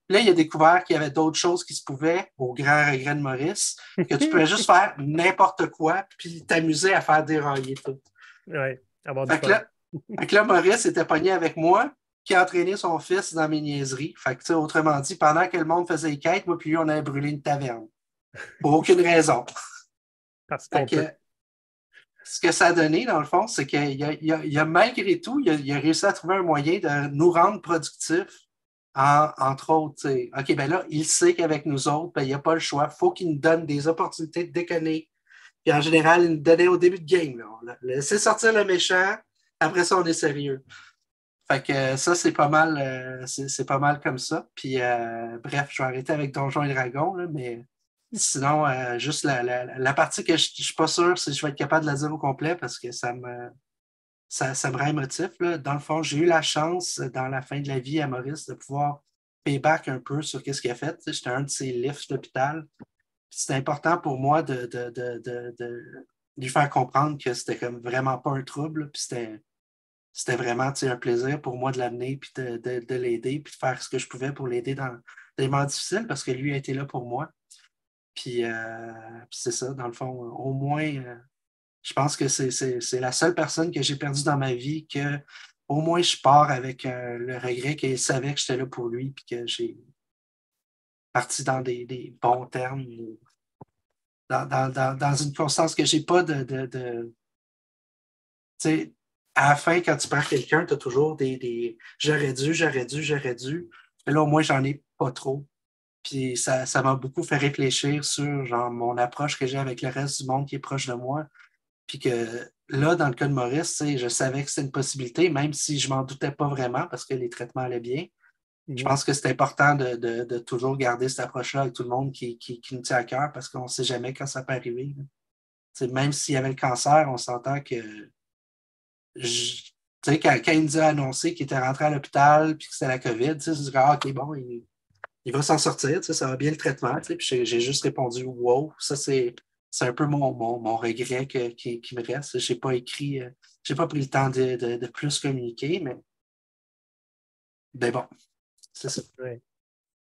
Puis là, il a découvert qu'il y avait d'autres choses qui se pouvaient, au grand regret de Maurice, que tu pouvais juste faire n'importe quoi, puis t'amuser à faire dérailler tout. Oui, avoir du Fait que là, Maurice était pogné avec moi, qui a entraîné son fils dans mes niaiseries. Fait que, autrement dit, pendant que le monde faisait les quêtes, moi puis lui, on avait brûlé une taverne. Pour aucune raison. Parce qu'on peut. Ce que ça a donné, dans le fond, c'est qu'il a malgré tout, il a réussi à trouver un moyen de nous rendre productifs, entre autres. OK, ben là, il sait qu'avec nous autres, ben, il n'y a pas le choix. Il faut qu'il nous donne des opportunités de déconner. Puis en général, il nous donnait au début de game. Là. On laissait sortir le méchant, après ça, on est sérieux. Fait que ça, c'est pas mal comme ça. Puis bref, je vais arrêter avec Donjons et Dragons, là, mais sinon, juste la partie que je suis pas sûr si je vais être capable de la dire au complet parce que ça me rend émotif. Là. Dans le fond, j'ai eu la chance, dans la fin de la vie à Maurice, de pouvoir payback un peu sur ce qu'il a fait. J'étais un de ses lifts d'hôpital. C'était important pour moi de lui faire comprendre que c'était comme vraiment pas un trouble. Puis c'était vraiment un plaisir pour moi de l'amener, puis de l'aider, puis de faire ce que je pouvais pour l'aider dans des moments difficiles, parce que lui a été là pour moi. Puis c'est ça, dans le fond, au moins, je pense que c'est la seule personne que j'ai perdue dans ma vie que au moins je pars avec le regret qu'il savait que j'étais là pour lui, puis que j'ai parti dans des bons termes, dans une constance que j'ai pas de tu sais, à la fin, quand tu perds quelqu'un, tu as toujours des j'aurais dû. Mais là, au moins, j'en ai pas trop. Puis ça m'a beaucoup fait réfléchir sur genre, mon approche que j'ai avec le reste du monde qui est proche de moi. Puis que là, dans le cas de Maurice, je savais que c'était une possibilité, même si je m'en doutais pas vraiment parce que les traitements allaient bien. Je pense que c'est important de toujours garder cette approche-là avec tout le monde qui nous tient à cœur parce qu'on ne sait jamais quand ça peut arriver. Même s'il y avait le cancer, on s'entend que quand il nous a annoncé qu'il était rentré à l'hôpital et que c'était la COVID, je dis OK, bon, il va s'en sortir, ça va bien le traitement. Puis j'ai juste répondu wow, ça c'est un peu mon regret qui me reste. J'ai pas écrit, j'ai pas pris le temps de plus communiquer, mais bon, c'est ça. Ouais.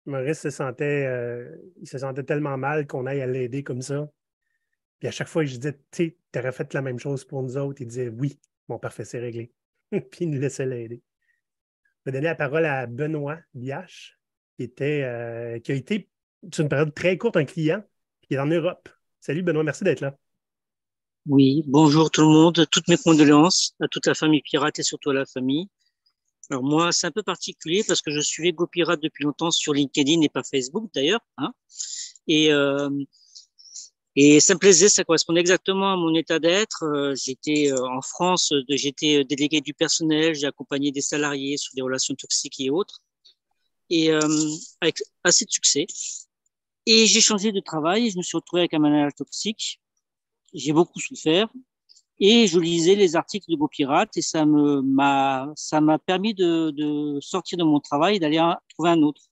Maurice il se sentait tellement mal qu'on aille à l'aider comme ça. Puis à chaque fois, je disais, tu aurais fait la même chose pour nous autres. Il disait oui, mon parfait, c'est réglé. Puis il nous laissait l'aider. Je vais donner la parole à Benoît Biache, qui a été, sur une période très courte, un client, qui est en Europe. Salut Benoît, merci d'être là. Oui, bonjour tout le monde, toutes mes condoléances à toute la famille pirate et surtout à la famille. Alors moi, c'est un peu particulier parce que je suivais GoPirate depuis longtemps sur LinkedIn et pas Facebook d'ailleurs. Hein. Et ça me plaisait, ça correspondait exactement à mon état d'être. J'étais en France, j'étais délégué du personnel, j'ai accompagné des salariés sur des relations toxiques et autres, et avec assez de succès. Et j'ai changé de travail, je me suis retrouvé avec un manager toxique. J'ai beaucoup souffert et je lisais les articles de GoPirate et ça m'a permis de sortir de mon travail et d'aller trouver un autre.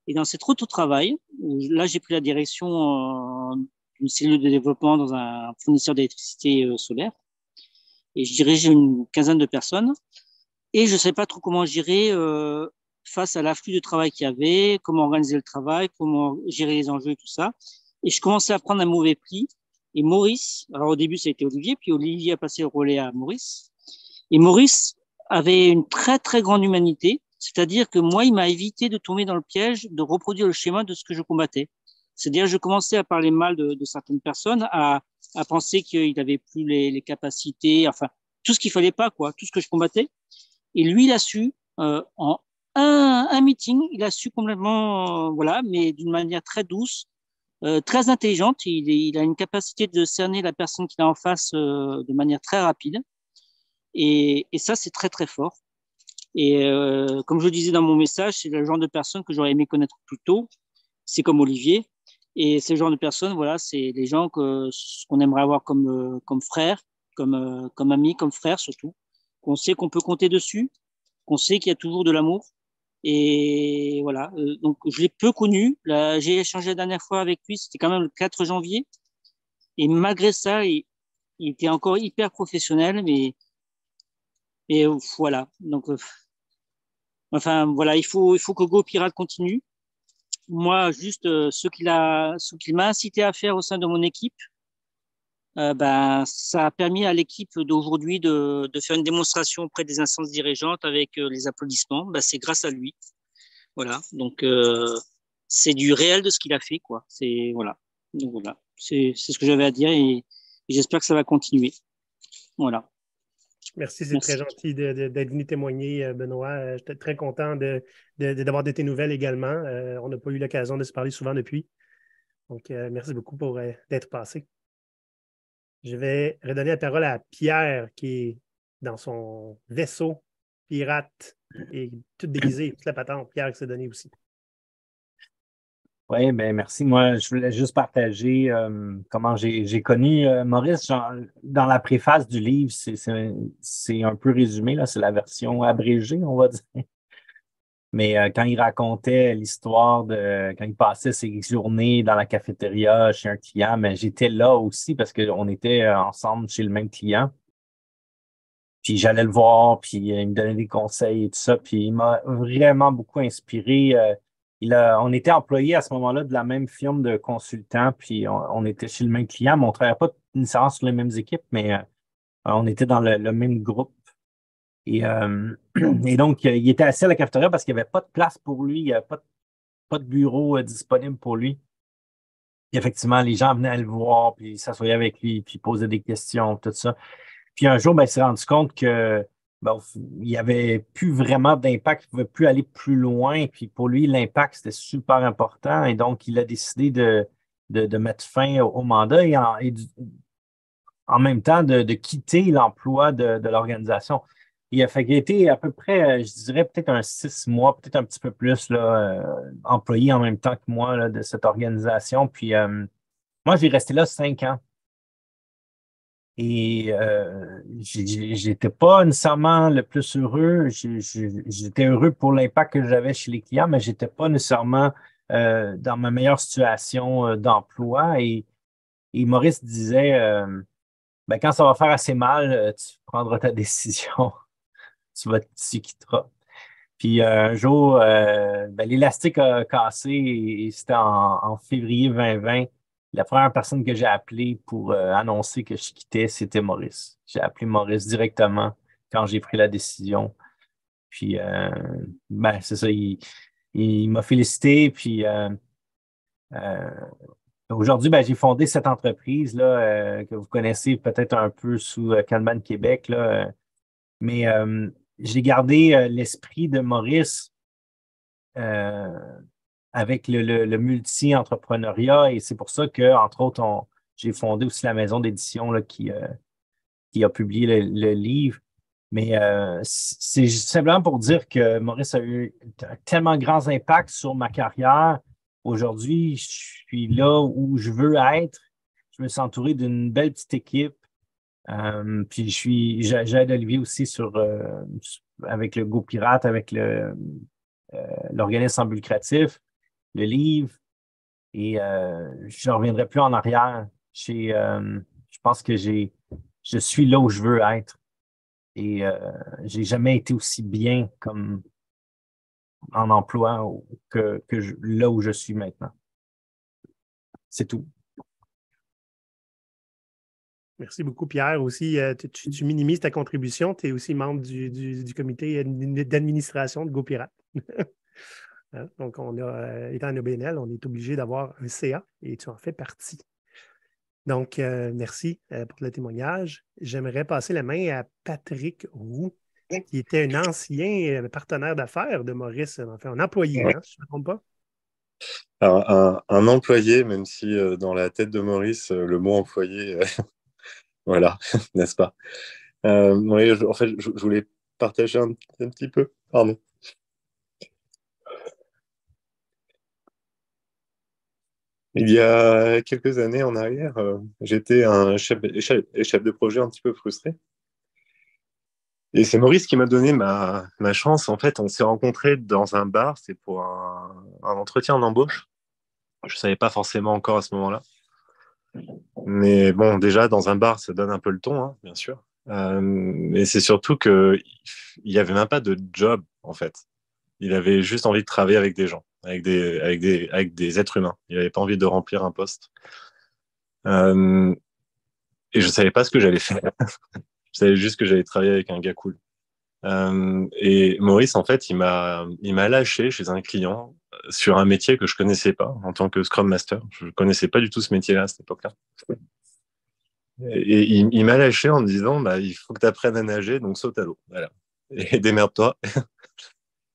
Et dans cet autre travail, là j'ai pris la direction d'une cellule de développement dans un fournisseur d'électricité solaire et je dirigeais une quinzaine de personnes. et je ne savais pas trop comment gérer face à l'afflux de travail qu'il y avait, comment organiser le travail, comment gérer les enjeux et tout ça. Et je commençais à prendre un mauvais pli. Et Maurice, alors au début, ça a été Olivier, puis Olivier a passé le relais à Maurice. Et Maurice avait une très, très grande humanité. C'est-à-dire que moi, il m'a évité de tomber dans le piège de reproduire le schéma de ce que je combattais. C'est-à-dire, je commençais à parler mal de certaines personnes, à penser qu'il n'avait plus les capacités, enfin, tout ce qu'il fallait pas, quoi, tout ce que je combattais. Et lui, il a su, en un meeting, il a su complètement, voilà, mais d'une manière très douce, très intelligente. Il a une capacité de cerner la personne qu'il a en face de manière très rapide. Et ça, c'est très, très fort. Et comme je le disais dans mon message, c'est le genre de personne que j'aurais aimé connaître plus tôt. C'est comme Olivier. Et ce genre de personnes, voilà, c'est des gens qu'on aimerait avoir comme frères, comme amis, comme frères surtout. Qu'on sait qu'on peut compter dessus, qu'on sait qu'il y a toujours de l'amour. Et voilà, donc je l'ai peu connu. Là, j'ai échangé la dernière fois avec lui, c'était quand même le 4 janvier. Et malgré ça, il était encore hyper professionnel, mais voilà. Donc, enfin, voilà, il faut que Go Pirate continue. Moi, juste ce qu'il m'a incité à faire au sein de mon équipe, ben, ça a permis à l'équipe d'aujourd'hui de faire une démonstration auprès des instances dirigeantes avec les applaudissements. Ben, c'est grâce à lui. Voilà. Donc, c'est du réel de ce qu'il a fait, quoi. C'est, voilà. Donc, voilà. C'est ce que j'avais à dire et j'espère que ça va continuer. Voilà. Merci, c'est très gentil d'être venu témoigner, Benoît. J'étais très content d'avoir de tes nouvelles également. On n'a pas eu l'occasion de se parler souvent depuis. Donc, merci beaucoup pour d'être passé. Je vais redonner la parole à Pierre qui est dans son vaisseau pirate et tout déguisé, toute la patente. Pierre qui s'est donné aussi. Oui, ben merci. Moi, je voulais juste partager comment j'ai connu Maurice. Dans la préface du livre, c'est un peu résumé, là, c'est la version abrégée, on va dire. Mais quand il racontait l'histoire de quand il passait ses journées dans la cafétéria chez un client, mais j'étais là aussi parce qu'on était ensemble chez le même client. Puis j'allais le voir, puis il me donnait des conseils et tout ça. Puis il m'a vraiment beaucoup inspiré. On était employés à ce moment-là de la même firme de consultants, puis on était chez le même client, mais on ne travaillait pas nécessairement sur les mêmes équipes, mais on était dans le même groupe. Et, et donc, il était assis à la cafétéria parce qu'il n'y avait pas de place pour lui, il n'y avait pas de bureau disponible pour lui. Et effectivement, les gens venaient le voir, puis ils s'assoyaient avec lui, puis ils posaient des questions, tout ça. Puis un jour, ben, il s'est rendu compte que il n'y avait plus vraiment d'impact, il ne pouvait plus aller plus loin. Puis pour lui, l'impact, c'était super important. Et donc, il a décidé de mettre fin au mandat et en même temps de quitter l'emploi de l'organisation. Il a été à peu près, je dirais peut-être un 6 mois, peut-être un petit peu plus, là, employé en même temps que moi là, de cette organisation. Puis moi, j'ai resté là 5 ans. Et j'étais pas nécessairement le plus heureux. J'étais heureux pour l'impact que j'avais chez les clients, mais j'étais pas nécessairement dans ma meilleure situation d'emploi. Et Maurice disait, ben, quand ça va faire assez mal, tu prendras ta décision. Tu quitteras. Puis un jour, ben, l'élastique a cassé et c'était en février 2020. La première personne que j'ai appelée pour annoncer que je quittais, c'était Maurice. J'ai appelé Maurice directement quand j'ai pris la décision. Puis, ben, c'est ça, il m'a félicité. Puis, aujourd'hui, ben, j'ai fondé cette entreprise là, que vous connaissez peut-être un peu sous Kanban Québec. Là, mais j'ai gardé l'esprit de Maurice avec le multi-entrepreneuriat et c'est pour ça que, entre autres, j'ai fondé aussi la maison d'édition là, qui a publié le livre. Mais c'est simplement pour dire que Maurice a eu un tellement grand impact sur ma carrière. Aujourd'hui, je suis là où je veux être. Je me suis entouré d'une belle petite équipe. Puis j'aide Olivier aussi avec le Go Pirate, avec l'organisme sans but lucratif, le livre, et je ne reviendrai plus en arrière. Je pense que je suis là où je veux être. Et j'ai jamais été aussi bien comme en emploi là où je suis maintenant. C'est tout. Merci beaucoup, Pierre. Aussi, tu minimises ta contribution. Tu es aussi membre du comité d'administration de GoPirate. Hein? Donc, étant un OBNL, on est obligé d'avoir un CA et tu en fais partie. Donc, merci pour le témoignage. J'aimerais passer la main à Patrick Roux, qui était un ancien partenaire d'affaires de Maurice, enfin un employé, Ouais. hein, si je ne me trompe pas. Alors, un employé, même si dans la tête de Maurice, le mot employé, voilà, n'est-ce pas? Oui, en fait, je voulais partager un petit peu. Pardon. Il y a quelques années en arrière, j'étais un chef de projet un petit peu frustré. Et c'est Maurice qui m'a donné ma chance. En fait, on s'est rencontrés dans un bar, c'est pour un entretien d'embauche. Je ne savais pas forcément encore à ce moment-là. Mais bon, déjà, dans un bar, ça donne un peu le ton, hein, bien sûr. Mais c'est surtout qu'il n'y avait même pas de job, en fait. Il avait juste envie de travailler avec des gens, avec des êtres humains. Il n'avait pas envie de remplir un poste. Et je ne savais pas ce que j'allais faire. Je savais juste que j'allais travailler avec un gars cool. Et Maurice, en fait, il m'a lâché chez un client sur un métier que je connaissais pas en tant que Scrum Master. Je connaissais pas du tout ce métier-là à cette époque-là. Et il m'a lâché en me disant, bah, il faut que tu apprennes à nager, donc saute à l'eau. Voilà. Et démerde-toi.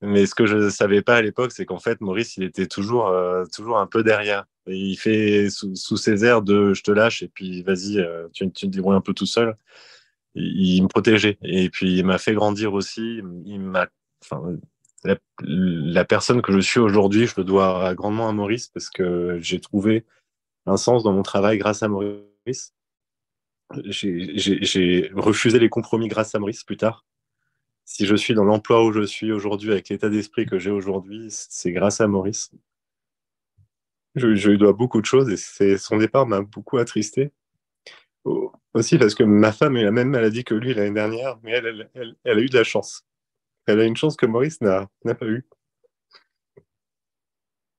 Mais ce que je savais pas à l'époque, c'est qu'en fait, Maurice, il était toujours un peu derrière. Et il fait sous ses airs de je te lâche et puis vas-y, tu te débrouilles un peu tout seul. Il me protégeait. Et puis, il m'a fait grandir aussi. Enfin, la personne que je suis aujourd'hui, je le dois grandement à Maurice parce que j'ai trouvé un sens dans mon travail grâce à Maurice. J'ai refusé les compromis grâce à Maurice plus tard. Si je suis dans l'emploi où je suis aujourd'hui, avec l'état d'esprit que j'ai aujourd'hui, c'est grâce à Maurice. Je lui dois beaucoup de choses et son départ m'a beaucoup attristé. Aussi parce que ma femme a la même maladie que lui l'année dernière, mais elle a eu de la chance. Elle a une chance que Maurice n'a pas eu.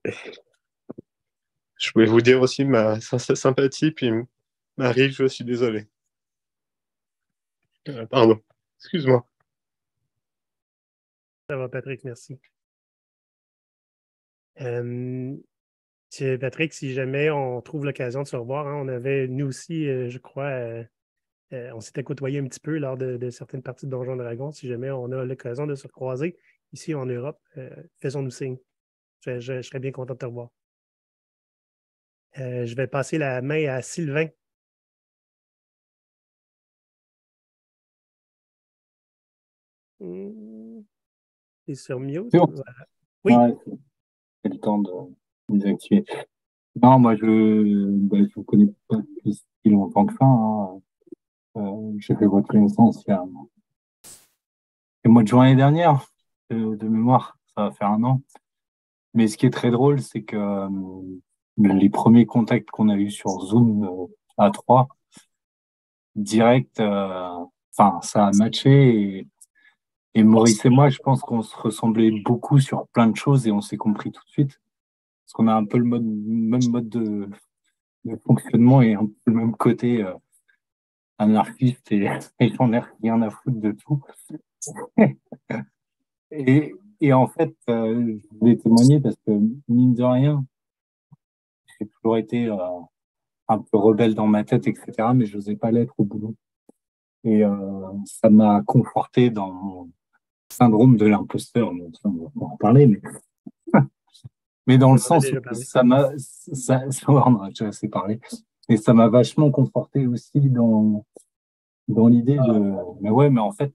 Je voulais vous dire aussi ma sympathie, puis Marie, je suis désolé. Pardon, excuse-moi. Ça va, Patrick, merci. Patrick, si jamais on trouve l'occasion de se revoir, hein, on avait, nous aussi, je crois, on s'était côtoyé un petit peu lors de certaines parties de Donjons Dragons. Si jamais on a l'occasion de se croiser ici en Europe, faisons-nous signe. Je serais bien content de te revoir. Je vais passer la main à Sylvain. T'es sur mute? Voilà. Oui. Ouais, c'est le temps de désactiver. Non, moi, je vous connais pas depuis si longtemps que ça. Hein. J'ai fait votre connaissance il y a le mois de juin l'année dernière, de mémoire. Ça va faire 1 an. Mais ce qui est très drôle, c'est que les premiers contacts qu'on a eus sur Zoom à 3, direct, ça a matché. Et Maurice et moi, je pense qu'on se ressemblait beaucoup sur plein de choses et on s'est compris tout de suite. Parce qu'on a un peu le même mode de fonctionnement et un peu le même côté anarchiste et j'en ai rien à foutre de tout. et en fait, je voulais témoigner parce que, mine de rien, j'ai toujours été un peu rebelle dans ma tête, etc., mais je n'osais pas l'être au boulot. Et ça m'a conforté dans mon syndrome de l'imposteur. On va en reparler, mais dans le sens où on a déjà assez parlé, et ça m'a vachement conforté aussi dans l'idée de mais ouais, mais en fait,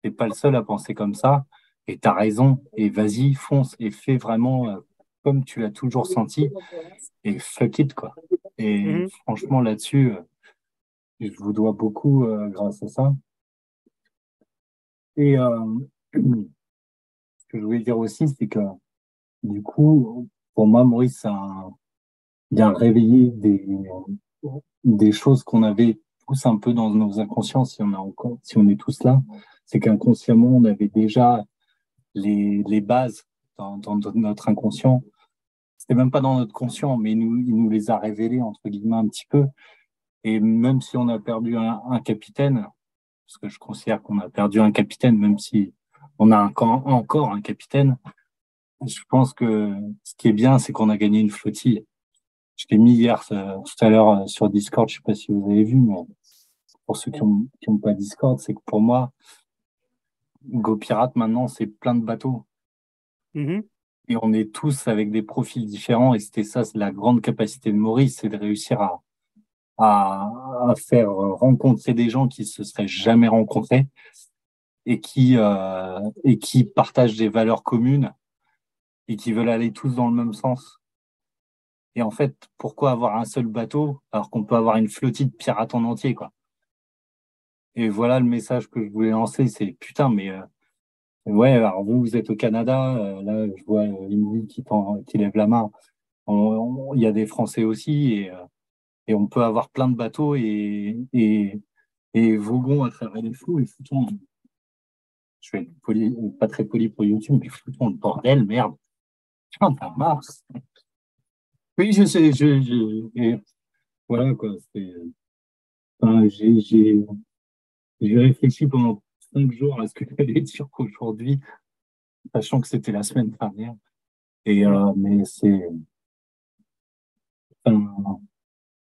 t'es pas le seul à penser comme ça, et t'as raison, et vas-y, fonce, et fais vraiment comme tu l'as toujours senti, et fuck it, quoi. Et franchement, là-dessus, je vous dois beaucoup grâce à ça. Et ce que je voulais dire aussi, c'est que du coup, pour moi, Maurice, il a réveillé des choses qu'on avait tous un peu dans nos inconscients, si on est tous là, c'est qu'inconsciemment, on avait déjà les bases dans notre inconscient. C'était même pas dans notre conscient, mais il nous les a révélées, entre guillemets, un petit peu. Et même si on a perdu un capitaine, parce que je considère qu'on a perdu un capitaine, même si on a encore un capitaine, je pense que ce qui est bien, c'est qu'on a gagné une flottille. Je l'ai mis hier, tout à l'heure, sur Discord, je sais pas si vous avez vu, mais pour ceux qui ont pas Discord, c'est que pour moi, GoPirate, maintenant, c'est plein de bateaux. Mm-hmm. Et on est tous avec des profils différents. Et c'était ça, c'est la grande capacité de Maurice, c'est de réussir à faire rencontrer des gens qui se seraient jamais rencontrés et qui partagent des valeurs communes et qui veulent aller tous dans le même sens. Et en fait, pourquoi avoir un seul bateau alors qu'on peut avoir une flottille de pirates en entier, quoi. Et voilà le message que je voulais lancer, c'est putain, mais ouais, alors vous êtes au Canada, là je vois Indy qui lève la main. Il y a des Français aussi et on peut avoir plein de bateaux et voguons à travers les flots et foutons. Je vais être pas très poli pour YouTube, mais foutons le bordel, merde. Putain, ça marche. Oui, je sais, et voilà quoi. Enfin, j'ai réfléchi pendant 5 jours à ce que j'allais dire qu'aujourd'hui, sachant que c'était la semaine dernière. Mais c'est enfin,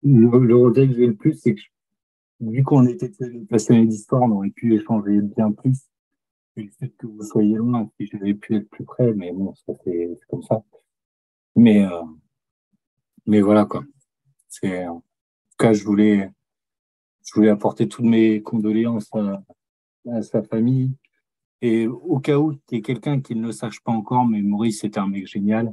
le regret que j'ai le plus, c'est que vu qu'on était passionnés d'histoire, on aurait pu échanger bien plus. Et le fait que vous soyez loin, si j'avais pu être plus près, mais bon, ça c'est comme ça. Mais voilà quoi. En tout cas, je voulais apporter toutes mes condoléances à sa famille. Et au cas où tu es quelqu'un qui ne le sache pas encore, mais Maurice était un mec génial.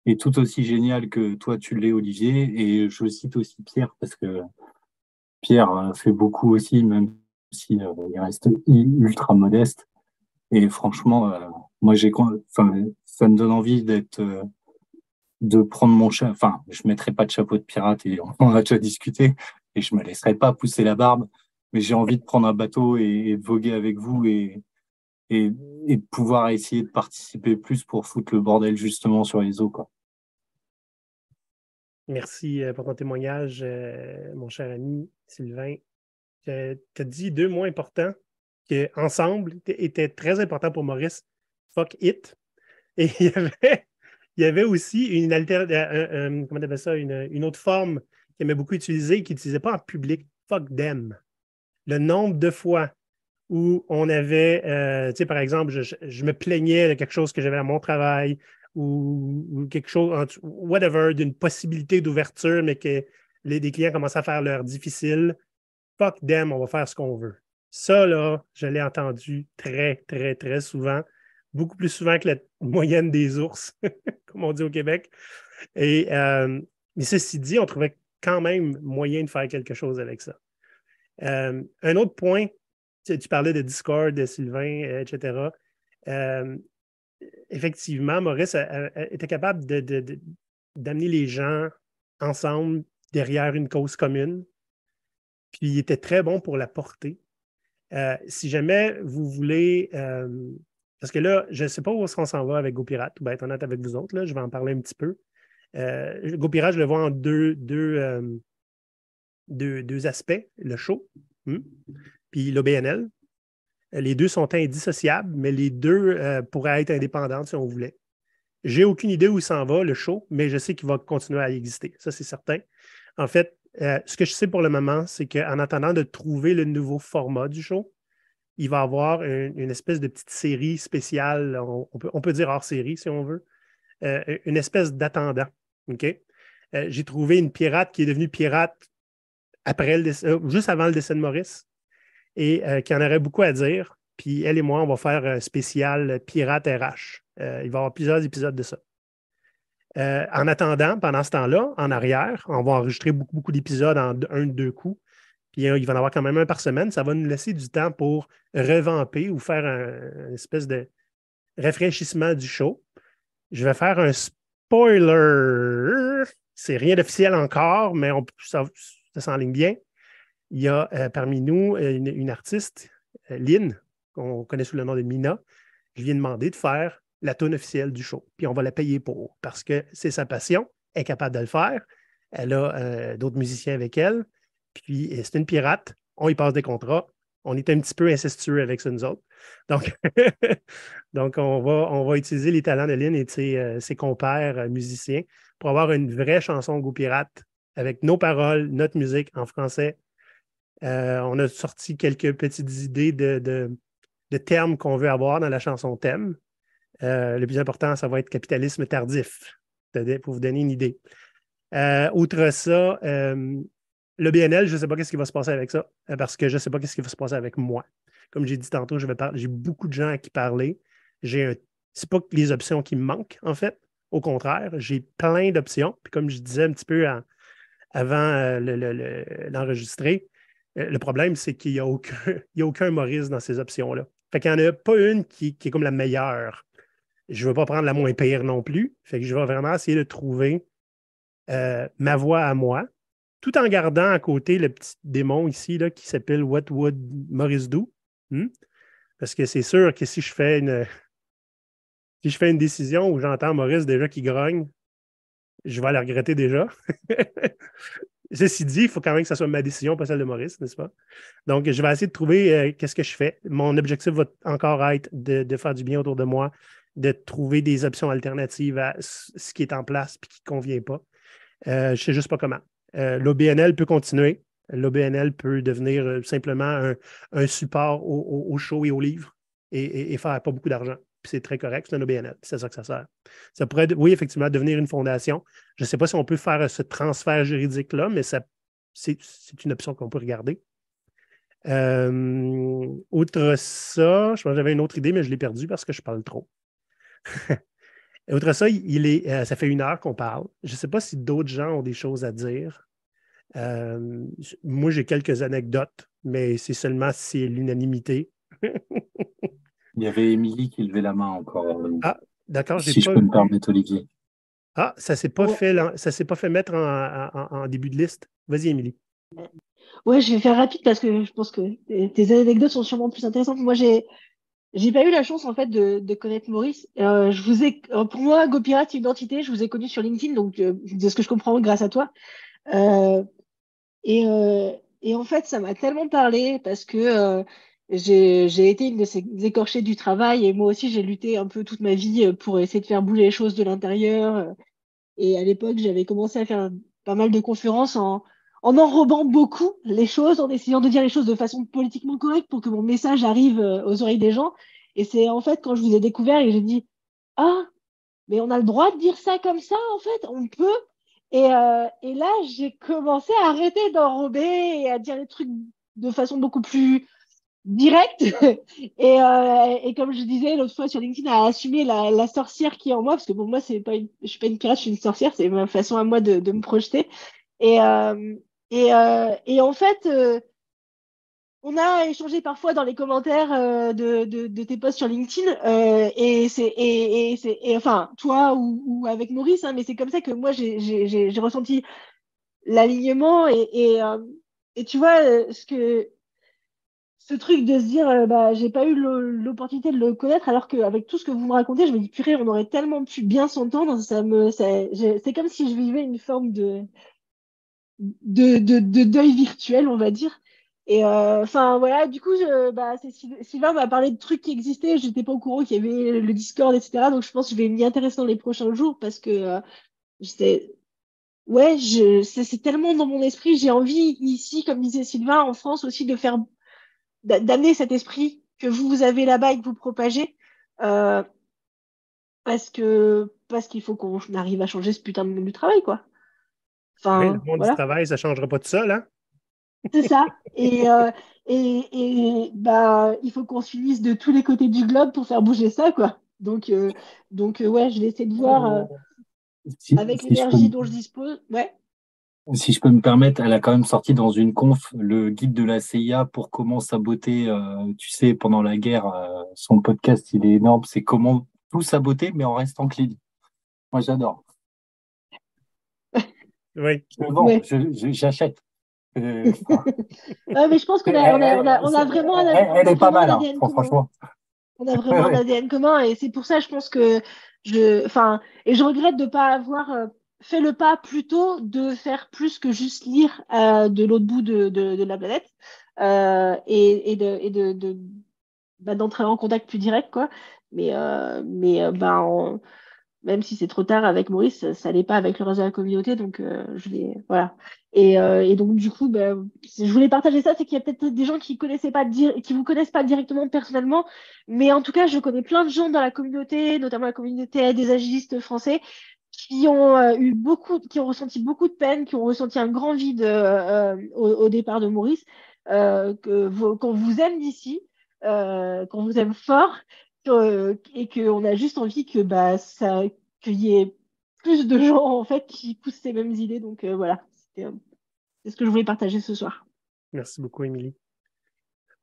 Et tout aussi génial que toi tu l'es, Olivier. Et je cite aussi Pierre, parce que Pierre fait beaucoup aussi, même si il reste ultra modeste. Et franchement, moi ça me donne envie de prendre mon chapeau. Enfin, je mettrai pas de chapeau de pirate et on en a déjà discuté. Et je me laisserai pas pousser la barbe. Mais j'ai envie de prendre un bateau et de voguer avec vous et de pouvoir essayer de participer plus pour foutre le bordel justement sur les eaux, quoi. Merci pour ton témoignage, mon cher ami Sylvain. Tu as dit 2 mots importants qui, ensemble, étaient très importants pour Maurice. Fuck it. Et il y avait aussi une autre forme qu'il aimait beaucoup utiliser, qu'il n'utilisait pas en public. Fuck them. Le nombre de fois où on avait, tu sais, par exemple, je me plaignais de quelque chose que j'avais à mon travail ou quelque chose, whatever, d'une possibilité d'ouverture, mais que des clients commençaient à faire leur difficile. Fuck them, on va faire ce qu'on veut. Ça, là, je l'ai entendu très, très, très souvent, beaucoup plus souvent que la moyenne des ours, comme on dit au Québec. Mais ceci dit, on trouvait quand même moyen de faire quelque chose avec ça. Un autre point, tu parlais de Discord, de Sylvain, etc. Effectivement, Maurice était capable d'amener les gens ensemble derrière une cause commune. Puis il était très bon pour la porter. Si jamais vous voulez, parce que là, je ne sais pas où est-ce qu'on s'en va avec GoPirate, pour être honnête avec vous autres, là, je vais en parler un petit peu. GoPirate, je le vois en deux aspects, le show, puis l'OBNL. Les deux sont indissociables, mais les deux pourraient être indépendants si on voulait. J'ai aucune idée où il s'en va, le show, mais je sais qu'il va continuer à exister. Ça, c'est certain. En fait, ce que je sais pour le moment, c'est qu'en attendant de trouver le nouveau format du show, il va y avoir une espèce de petite série spéciale, on peut dire hors série si on veut, une espèce d'attendant. Okay? J'ai trouvé une pirate qui est devenue pirate juste avant le décès de Maurice et qui en aurait beaucoup à dire. Puis elle et moi, on va faire un spécial Pirate RH. Il va y avoir plusieurs épisodes de ça. En attendant, pendant ce temps-là, en arrière, on va enregistrer beaucoup, beaucoup d'épisodes en 1-2 coups. Puis il va y en avoir quand même un par semaine. Ça va nous laisser du temps pour revamper ou faire une espèce de rafraîchissement du show. Je vais faire un spoiler. C'est rien d'officiel encore, mais ça s'enligne bien. il y a parmi nous une artiste, Lynn, qu'on connaît sous le nom de Mina. Je lui ai demandé de faire la toune officielle du show. Puis on va la payer pour, parce que c'est sa passion, elle est capable de le faire. Elle a d'autres musiciens avec elle. Puis c'est une pirate. On y passe des contrats. On est un petit peu incestueux avec ça, nous autres. Donc, donc on va utiliser les talents de Lynn et de ses compères musiciens pour avoir une vraie chanson Go Pirate avec nos paroles, notre musique en français. On a sorti quelques petites idées de termes qu'on veut avoir dans la chanson thème. Le plus important, ça va être capitalisme tardif, pour vous donner une idée. Outre ça, le BNL, je ne sais pas ce qui va se passer avec ça, parce que je ne sais pas ce qui va se passer avec moi. Comme j'ai dit tantôt, j'ai beaucoup de gens à qui parler. Ce n'est pas les options qui me manquent, en fait. Au contraire, j'ai plein d'options. Puis comme je disais un petit peu avant l'enregistrer, le problème, c'est qu'il n'y a aucun humoriste dans ces options-là. Fait qu'il n'y en a pas une qui est comme la meilleure. Je ne veux pas prendre la moins pire non plus. Fait que je vais vraiment essayer de trouver ma voix à moi, tout en gardant à côté le petit démon ici là, qui s'appelle What Would Maurice Do? Parce que c'est sûr que si je fais une décision où j'entends Maurice déjà qui grogne, je vais la regretter déjà. Ceci dit, il faut quand même que ce soit ma décision, pas celle de Maurice, n'est-ce pas? Donc, je vais essayer de trouver qu'est-ce que je fais. Mon objectif va encore être de faire du bien autour de moi, de trouver des options alternatives à ce qui est en place et qui ne convient pas. Je ne sais juste pas comment. L'OBNL peut continuer. L'OBNL peut devenir simplement un support au show et aux livres et faire pas beaucoup d'argent. Puis c'est très correct, c'est un OBNL. C'est ça que ça sert. Ça pourrait, oui, effectivement, devenir une fondation. Je ne sais pas si on peut faire ce transfert juridique-là, mais c'est une option qu'on peut regarder. Outre ça, je pense que j'avais une autre idée, mais je l'ai perdue parce que je parle trop. Outre ça, ça fait 1 heure qu'on parle. Je ne sais pas si d'autres gens ont des choses à dire. Moi, j'ai quelques anecdotes, mais c'est seulement si c'est l'unanimité. Il y avait Émilie qui levait la main encore. Ah, d'accord. Si je peux me permettre, Olivier. Ah, ça ne s'est pas fait mettre en début de liste. Vas-y, Émilie. Ouais, je vais faire rapide parce que je pense que tes anecdotes sont sûrement plus intéressantes. Moi, j'ai pas eu la chance en fait de connaître Maurice. Pour moi, GoPirate, c'est une identité. Je vous ai connu sur LinkedIn, donc de ce que je comprends grâce à toi. Et en fait, ça m'a tellement parlé parce que j'ai été une de ces écorchées du travail et moi aussi, j'ai lutté un peu toute ma vie pour essayer de faire bouger les choses de l'intérieur. Et à l'époque, j'avais commencé à faire pas mal de conférences en enrobant beaucoup les choses, en essayant de dire les choses de façon politiquement correcte pour que mon message arrive aux oreilles des gens. Et c'est en fait quand je vous ai découvert et j'ai dit « Ah, mais on a le droit de dire ça comme ça, en fait, on peut ». Et là, j'ai commencé à arrêter d'enrober et à dire les trucs de façon beaucoup plus directe. Et comme je disais l'autre fois sur LinkedIn, à assumer la sorcière qui est en moi, parce que pour moi, je suis pas une pirate, je suis une sorcière, c'est ma façon à moi de me projeter. Et en fait, on a échangé parfois dans les commentaires de tes posts sur LinkedIn, enfin, toi ou avec Maurice, hein, mais c'est comme ça que moi, j'ai ressenti l'alignement et tu vois, ce truc de se dire, j'ai pas eu l'opportunité de le connaître, alors qu'avec tout ce que vous me racontez, je me dis, purée, on aurait tellement pu bien s'entendre, c'est comme si je vivais une forme de deuil virtuel, on va dire. Et enfin voilà, du coup, Sylvain m'a parlé de trucs qui existaient, je n'étais pas au courant qu'il y avait le Discord, etc. Donc je pense que je vais m'y intéresser dans les prochains jours parce que c'est tellement dans mon esprit. J'ai envie ici, comme disait Sylvain, en France aussi, d'amener cet esprit que vous avez là-bas et que vous propagez, parce qu'il faut qu'on arrive à changer ce putain de monde du travail, quoi. Enfin, oui, le monde du travail, ça ne changera pas tout seul, hein? C'est ça. Et il faut qu'on s'unisse de tous les côtés du globe pour faire bouger ça, quoi. Donc ouais, je vais essayer de voir avec l'énergie dont je dispose. Ouais. Si je peux me permettre, elle a quand même sorti dans une conf le guide de la CIA pour comment saboter, tu sais, pendant la guerre. Son podcast, il est énorme. C'est comment tout saboter, mais en restant clean. Moi, j'adore. Oui. Je le vends, j'achète. Mais je pense qu'on a vraiment Elle est pas mal, hein, ADN commun. franchement. On a vraiment un ADN commun et c'est pour ça, je pense que et je regrette de ne pas avoir fait le pas plus tôt de faire plus que juste lire de l'autre bout de la planète et d'entrer en contact plus direct, quoi. Même si c'est trop tard avec Maurice, ça l'est pas avec le reste de la communauté, donc voilà. Et donc du coup, je voulais partager ça, c'est qu'il y a peut-être des gens qui vous connaissent pas directement personnellement, mais en tout cas, je connais plein de gens dans la communauté, notamment la communauté des agilistes français, qui ont qui ont ressenti beaucoup de peine, qui ont ressenti un grand vide au départ de Maurice, qu'on vous aime d'ici, qu'on vous aime fort et qu'on a juste envie qu'il y ait plus de gens en fait qui poussent ces mêmes idées. Donc voilà, c'est ce que je voulais partager ce soir. Merci beaucoup, Émilie.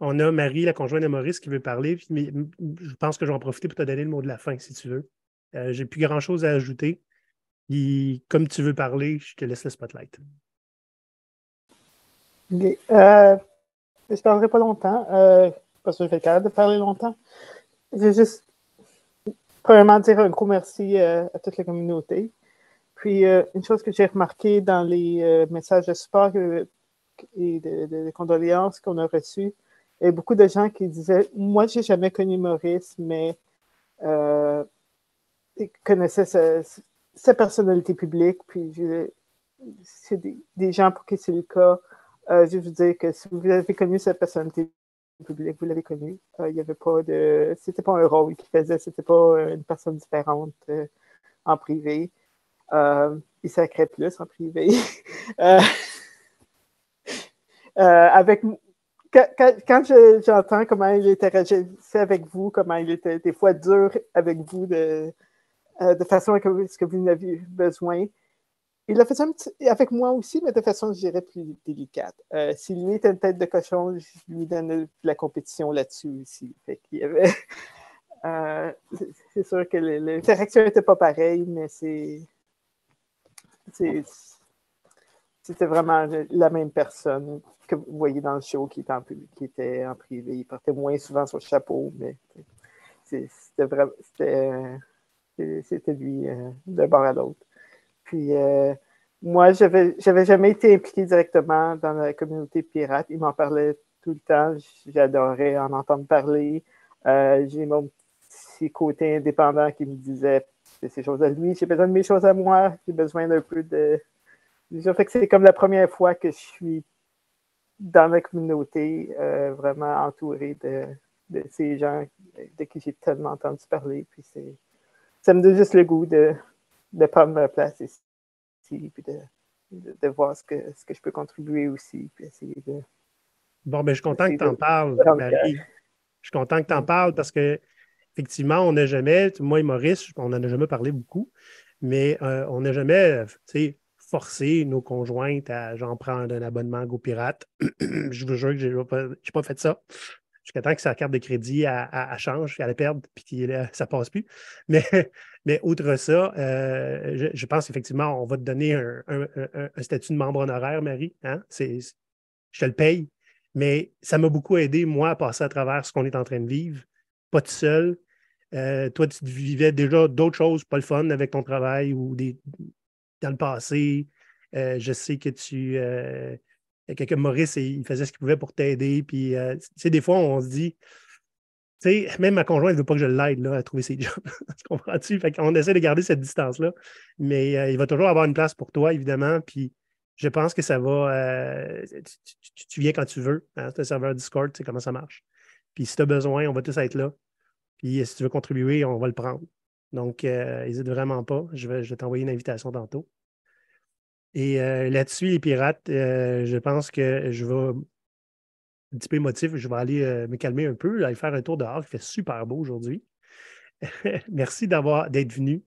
On a Marie, la conjointe de Maurice, qui veut parler, mais je pense que je vais en profiter pour te donner le mot de la fin, si tu veux. J'ai plus grand-chose à ajouter. Et comme tu veux parler, je te laisse le spotlight. Okay. Je ne parlerai pas longtemps, parce que je vais être capable de parler longtemps. Je vais juste, premièrement, dire un gros merci à toute la communauté. Puis, une chose que j'ai remarqué dans les messages de support et de condoléances qu'on a reçus, il y a beaucoup de gens qui disaient « Moi, je n'ai jamais connu Maurice, mais ils connaissaient sa personnalité publique. » Puis, c'est des gens pour qui c'est le cas. Je vais vous dire que si vous avez connu sa personnalité publique, vous l'avez connu. Il y avait pas de... C'était pas un rôle qu'il faisait, c'était pas une personne différente en privé. Il sacrait plus en privé. Quand j'entends comment il interagissait avec vous, comment il était des fois dur avec vous de façon à ce que vous n'aviez besoin, il l'a fait avec moi aussi, mais de façon, je dirais, plus délicate. Si lui était une tête de cochon, je lui donnais de la compétition là-dessus aussi. Fait qu'il y avait... c'est sûr que l'interaction n'était pas pareille, mais c'était vraiment la même personne que vous voyez dans le show qui était en privé. Il portait moins souvent son chapeau, mais c'était lui d'un bord à l'autre. Puis moi, j'avais jamais été impliqué directement dans la communauté pirate. Il m'en parlait tout le temps. J'adorais en entendre parler. J'ai mon petit côté indépendant qui me disait ces choses à lui. J'ai besoin de mes choses à moi. J'ai besoin d'un peu de... Fait que c'est comme la première fois que je suis dans la communauté, vraiment entouré de ces gens de qui j'ai tellement entendu parler. Puis ça me donne juste le goût de prendre ma place ici, puis de voir ce que je peux contribuer aussi, puis essayer de... Bon, ben je suis content que tu en parles, Marie. Je suis content que tu en parles parce que effectivement, on n'a jamais, moi et Maurice, on n'en a jamais parlé beaucoup, mais on n'a jamais forcé nos conjointes à genre prendre un abonnement à GoPirate. Je vous jure que je n'ai pas fait ça. Jusqu'à temps que sa carte de crédit elle change, qu'elle la perde, puis ça ne passe plus. Mais outre ça, je pense effectivement, on va te donner un statut de membre honoraire, Marie. Hein? Je te le paye. Mais ça m'a beaucoup aidé, moi, à passer à travers ce qu'on est en train de vivre. Pas tout seul. Toi, tu vivais déjà d'autres choses, pas le fun avec ton travail ou dans le passé. Je sais que que Maurice, il faisait ce qu'il pouvait pour t'aider. Puis, des fois, on se dit, même ma conjointe ne veut pas que je l'aide là, à trouver ses jobs. Tu comprends-tu? Fait qu'on essaie de garder cette distance-là. Mais il va toujours avoir une place pour toi, évidemment. Puis, je pense que ça va... tu viens quand tu veux. Hein? C'est un serveur Discord, tu sais comment ça marche. Puis, si tu as besoin, on va tous être là. Puis, si tu veux contribuer, on va le prendre. Donc, n'hésite vraiment pas. Je vais t'envoyer une invitation tantôt. Et là-dessus, les pirates, je pense que je vais, un petit peu émotif, je vais aller me calmer un peu, aller faire un tour dehors. Il fait super beau aujourd'hui. Merci d'être venu.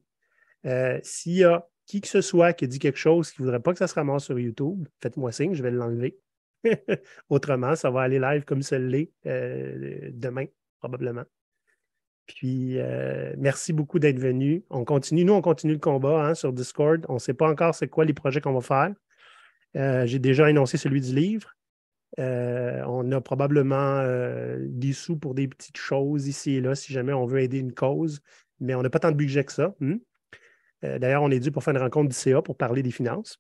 S'il y a qui que ce soit qui dit quelque chose qui ne voudrait pas que ça se ramasse sur YouTube, faites-moi signe, je vais l'enlever. Autrement, ça va aller live comme ça l'est demain, probablement. Puis, merci beaucoup d'être venu. On continue le combat sur Discord. On ne sait pas encore c'est quoi les projets qu'on va faire. J'ai déjà énoncé celui du livre. On a probablement des sous pour des petites choses ici et là, si jamais on veut aider une cause, mais on n'a pas tant de budget que ça. D'ailleurs, on est dû pour faire une rencontre du CA pour parler des finances.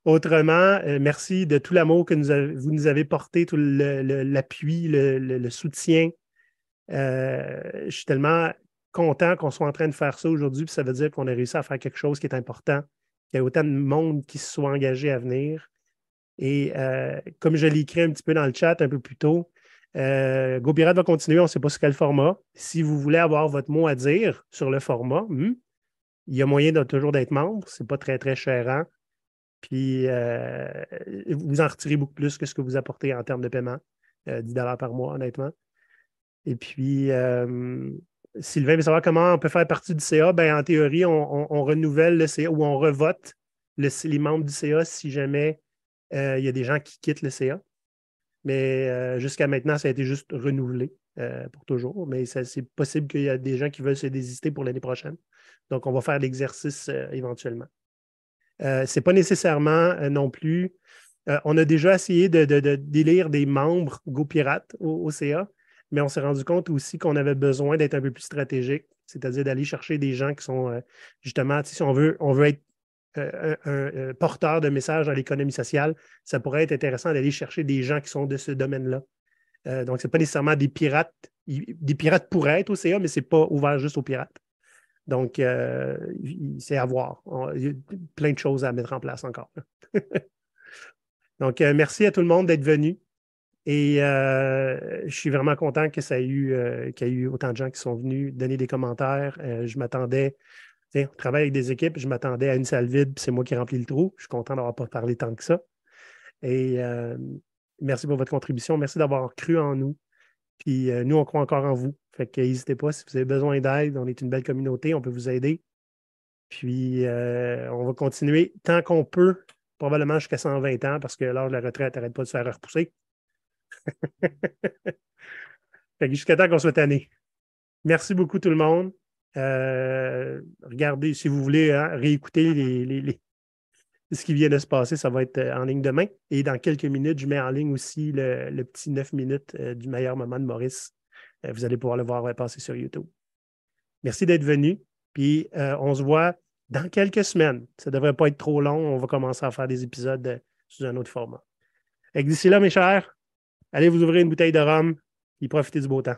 Autrement, merci de tout l'amour que vous nous avez porté, tout l'appui, le soutien. Je suis tellement content qu'on soit en train de faire ça aujourd'hui, puis ça veut dire qu'on a réussi à faire quelque chose qui est important, qu'il y a autant de monde qui se soit engagé à venir. Et comme je l'ai écrit un petit peu dans le chat un peu plus tôt, GoPirate va continuer, on ne sait pas sur quel format. Si vous voulez avoir votre mot à dire sur le format, il y a moyen toujours d'être membre. Ce n'est pas très, très chérant. Puis, vous en retirez beaucoup plus que ce que vous apportez en termes de paiement. 10 $ par mois, honnêtement. Et puis, Sylvain veut savoir comment on peut faire partie du CA. Ben, en théorie, on renouvelle le CA ou on revote les membres du CA si jamais il y a des gens qui quittent le CA. Mais jusqu'à maintenant, ça a été juste renouvelé pour toujours. Mais c'est possible qu'il y a des gens qui veulent se désister pour l'année prochaine. Donc, on va faire l'exercice éventuellement. Ce n'est pas nécessairement non plus. On a déjà essayé d'élire des membres GoPirate au CA, mais on s'est rendu compte aussi qu'on avait besoin d'être un peu plus stratégique, c'est-à-dire d'aller chercher des gens qui sont justement, si on veut être un porteur de messages dans l'économie sociale, ça pourrait être intéressant d'aller chercher des gens qui sont de ce domaine-là. Donc, ce n'est pas nécessairement des pirates. Des pirates pourraient être au CA, mais ce n'est pas ouvert juste aux pirates. Donc, c'est à voir. Il y a plein de choses à mettre en place encore. Donc, merci à tout le monde d'être venu. Et je suis vraiment content que qu'il y ait eu autant de gens qui sont venus donner des commentaires. Je m'attendais, on travaille avec des équipes, je m'attendais à une salle vide, puis c'est moi qui remplis le trou. Je suis content d'avoir pas parlé tant que ça. Et merci pour votre contribution. Merci d'avoir cru en nous. Puis nous, on croit encore en vous. Fait que n'hésitez pas, si vous avez besoin d'aide, on est une belle communauté, on peut vous aider. Puis on va continuer tant qu'on peut, probablement jusqu'à 120 ans, parce que l'âge de la retraite n'arrête pas de se faire repousser. Fait que jusqu'à temps qu'on soit tanné. Merci beaucoup tout le monde. Regardez, si vous voulez réécouter ce qui vient de se passer, ça va être en ligne demain. Et dans quelques minutes, je mets en ligne aussi le petit 9 minutes du meilleur moment de Maurice. Vous allez pouvoir le voir passer sur YouTube. Merci d'être venu. Puis on se voit dans quelques semaines. Ça ne devrait pas être trop long. On va commencer à faire des épisodes sous un autre format. Et d'ici là, mes chers, allez vous ouvrir une bouteille de rhum et profitez du beau temps.